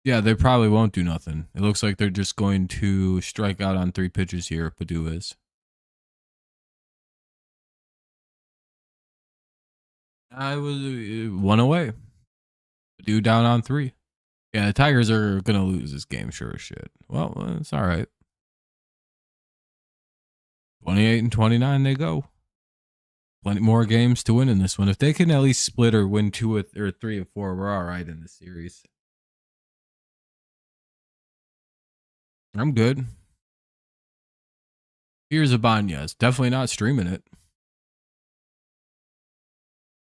Yeah, they probably won't do nothing. It looks like they're just going to strike out on 3 pitches here, Padu is. I was 1 away. Padu down on 3. Yeah, the Tigers are going to lose this game, sure as shit. Well, it's all right. 28-29, they go. Plenty more games to win in this one. If they can at least split or win 2 or 3 or 4, we're all right in the series. I'm good. Here's Ibanez. Definitely not streaming it.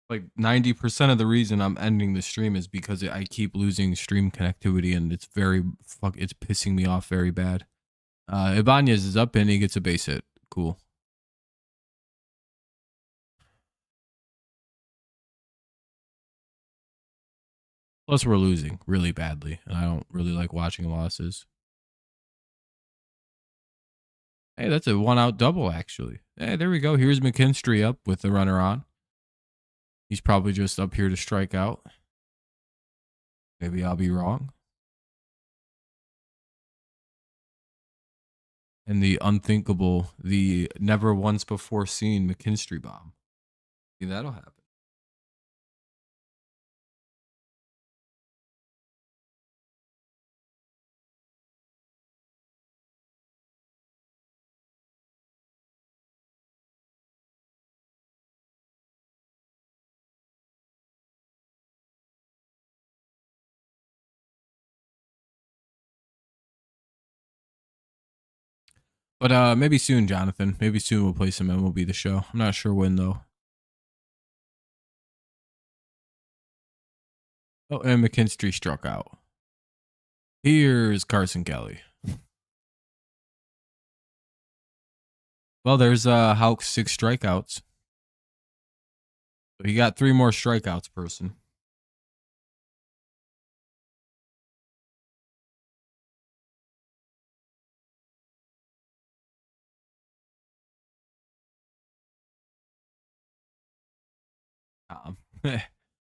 Like 90% of the reason I'm ending the stream is because I keep losing stream connectivity, and it's it's pissing me off very bad. Ibanez is up and he gets a base hit. Cool. Plus we're losing really badly, and I don't really like watching losses. Hey, that's a 1-out double, actually. Hey, there we go. Here's McKinstry up with the runner on. He's probably just up here to strike out. Maybe I'll be wrong. And the unthinkable, the never once before seen McKinstry bomb. Maybe that'll happen. But maybe soon, Jonathan. Maybe soon we'll play some MLB The Show. I'm not sure when, though. Oh, and McKinstry struck out. Here's Carson Kelly. Well, there's Houck's 6 strikeouts. So he got 3 more strikeouts, person.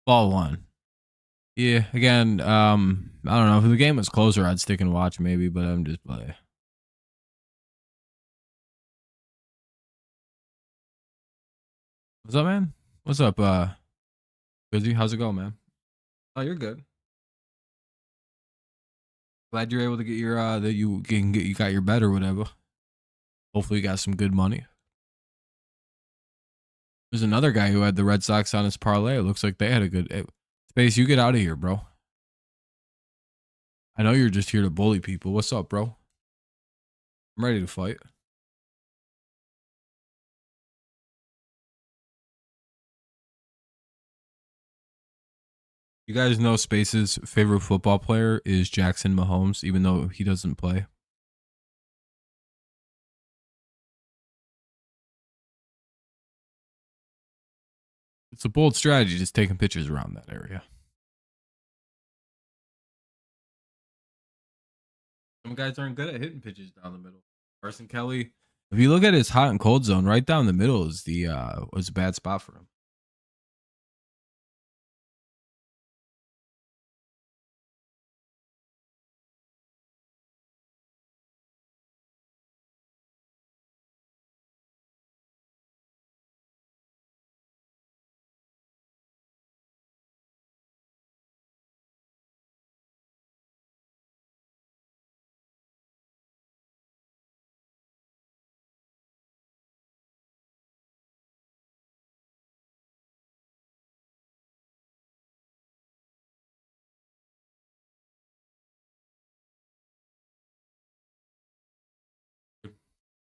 Ball 1. Yeah, again, I don't know. If the game was closer, I'd stick and watch maybe, but I'm just play. What's up, man? What's up, Busy? How's it going, man? Oh, you're good. Glad you're able to get your that you got your bet or whatever. Hopefully, you got some good money. There's another guy who had the Red Sox on his parlay. It looks like they had a good Space. You get out of here, bro. I know you're just here to bully people. What's up, bro? I'm ready to fight. You guys know Space's favorite football player is Jackson Mahomes, even though he doesn't play. It's a bold strategy, just taking pictures around that area. Some guys aren't good at hitting pitches down the middle. Carson Kelly, if you look at his hot and cold zone, right down the middle is was a bad spot for him.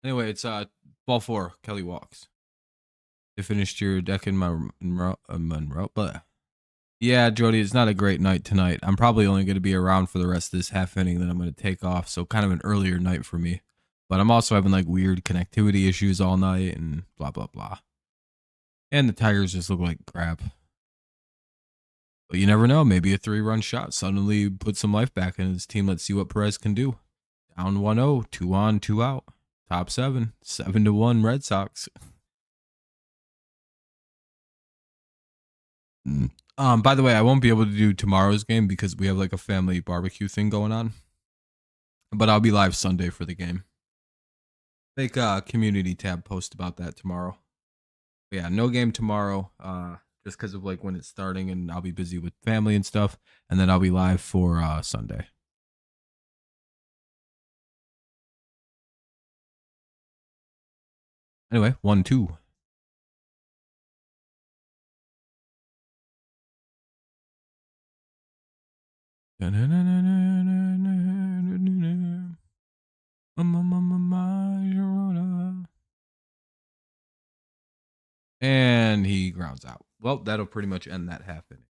Anyway, it's ball 4. Kelly walks. You finished your deck in Monroe, but Yeah, Jody, it's not a great night tonight. I'm probably only going to be around for the rest of this half inning, then I'm going to take off. So kind of an earlier night for me. But I'm also having like weird connectivity issues all night and blah blah blah. And the Tigers just look like crap. But you never know. Maybe a 3-run shot suddenly puts some life back in his team. Let's see what Perez can do. Down 1-0, 2 on, 2 out. Top 7, 7-1 Red Sox. By the way, I won't be able to do tomorrow's game because we have like a family barbecue thing going on. But I'll be live Sunday for the game. Make a community tab post about that tomorrow. But yeah, no game tomorrow. Just because of like when it's starting, and I'll be busy with family and stuff, and then I'll be live for Sunday. Anyway, 1-2. And he grounds out. Well, that'll pretty much end that half inning.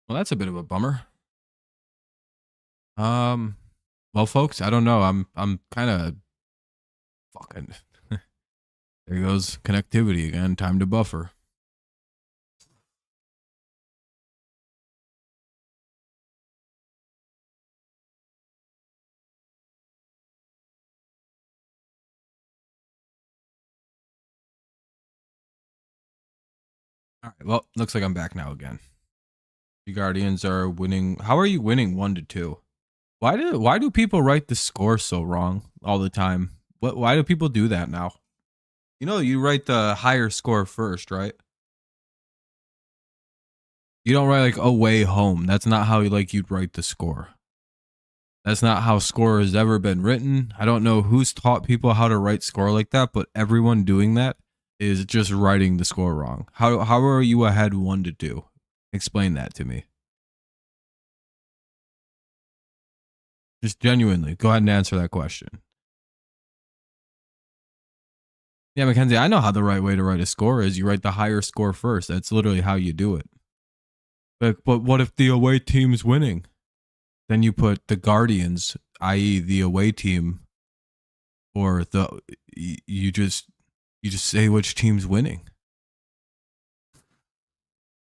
Well, that's a bit of a bummer. Well, folks, I don't know. I'm kind of fucking. There goes connectivity again. Time to buffer. All right. Well, looks like I'm back now again. The Guardians are winning. How are you winning 1-2? Why do people write the score so wrong all the time? Why do people do that now? You know, you write the higher score first, right? You don't write like away home. That's not how you'd write the score. That's not how score has ever been written. I don't know who's taught people how to write score like that, but everyone doing that is just writing the score wrong. How are you ahead 1-2? Explain that to me. Just genuinely, go ahead and answer that question. Yeah, Mackenzie, I know how the right way to write a score is. You write the higher score first. That's literally how you do it. But what if the away team's winning? Then you put the Guardians, i.e., the away team, or you just say which team's winning.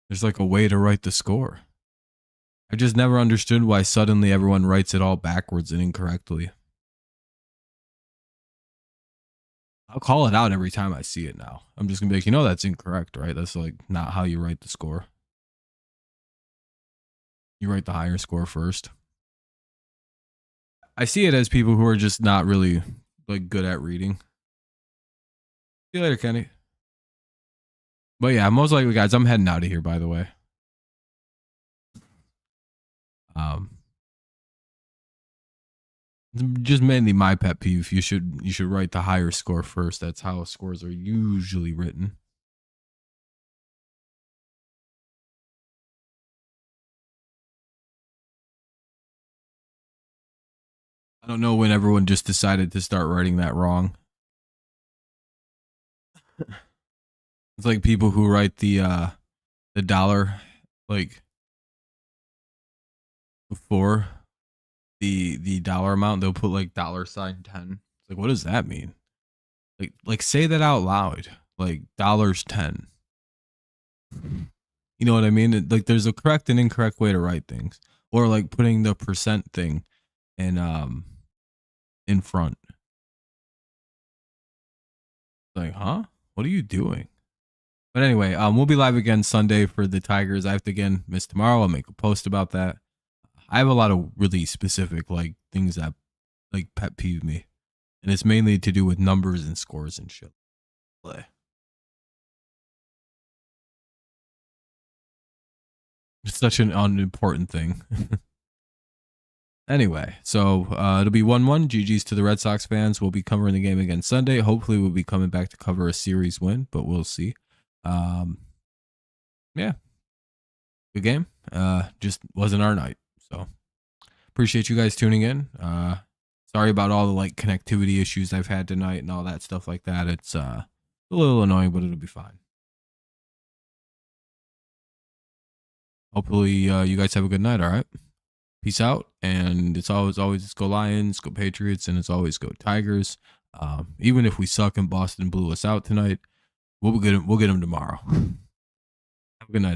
There's like a way to write the score. I just never understood why suddenly everyone writes it all backwards and incorrectly. I'll call it out every time I see it now. I'm just gonna be like, that's incorrect, right? That's like not how you write the score. You write the higher score first. I see it as people who are just not really like good at reading. See you later, Kenny. But yeah, most likely, guys, I'm heading out of here, by the way. Just mainly my pet peeve. You should write the higher score first. That's how scores are usually written. I don't know when everyone just decided to start writing that wrong. It's like people who write the dollar like before the dollar amount, they'll put like $10. It's like, what does that mean? Like say that out loud. Like $10. You know what I mean? Like there's a correct and incorrect way to write things. Or like putting the percent thing in front. Like, huh? What are you doing? But anyway, we'll be live again Sunday for the Tigers. I have to again miss tomorrow. I'll make a post about that. I have a lot of really specific like things that like pet peeve me, and it's mainly to do with numbers and scores and shit. Play. It's such an unimportant thing. Anyway, so it'll be 1-1. GG's to the Red Sox fans. We'll be covering the game again Sunday. Hopefully, we'll be coming back to cover a series win, but we'll see. Yeah, good game. Just wasn't our night. So appreciate you guys tuning in. Sorry about all the like connectivity issues I've had tonight and all that stuff like that. It's a little annoying, but it'll be fine. hopefully you guys have a good night. All right. Peace out. And it's always let's go Lions, go Patriots, and it's always go Tigers. Even if we suck and Boston blew us out tonight, we'll get them tomorrow. Have a good night, everybody.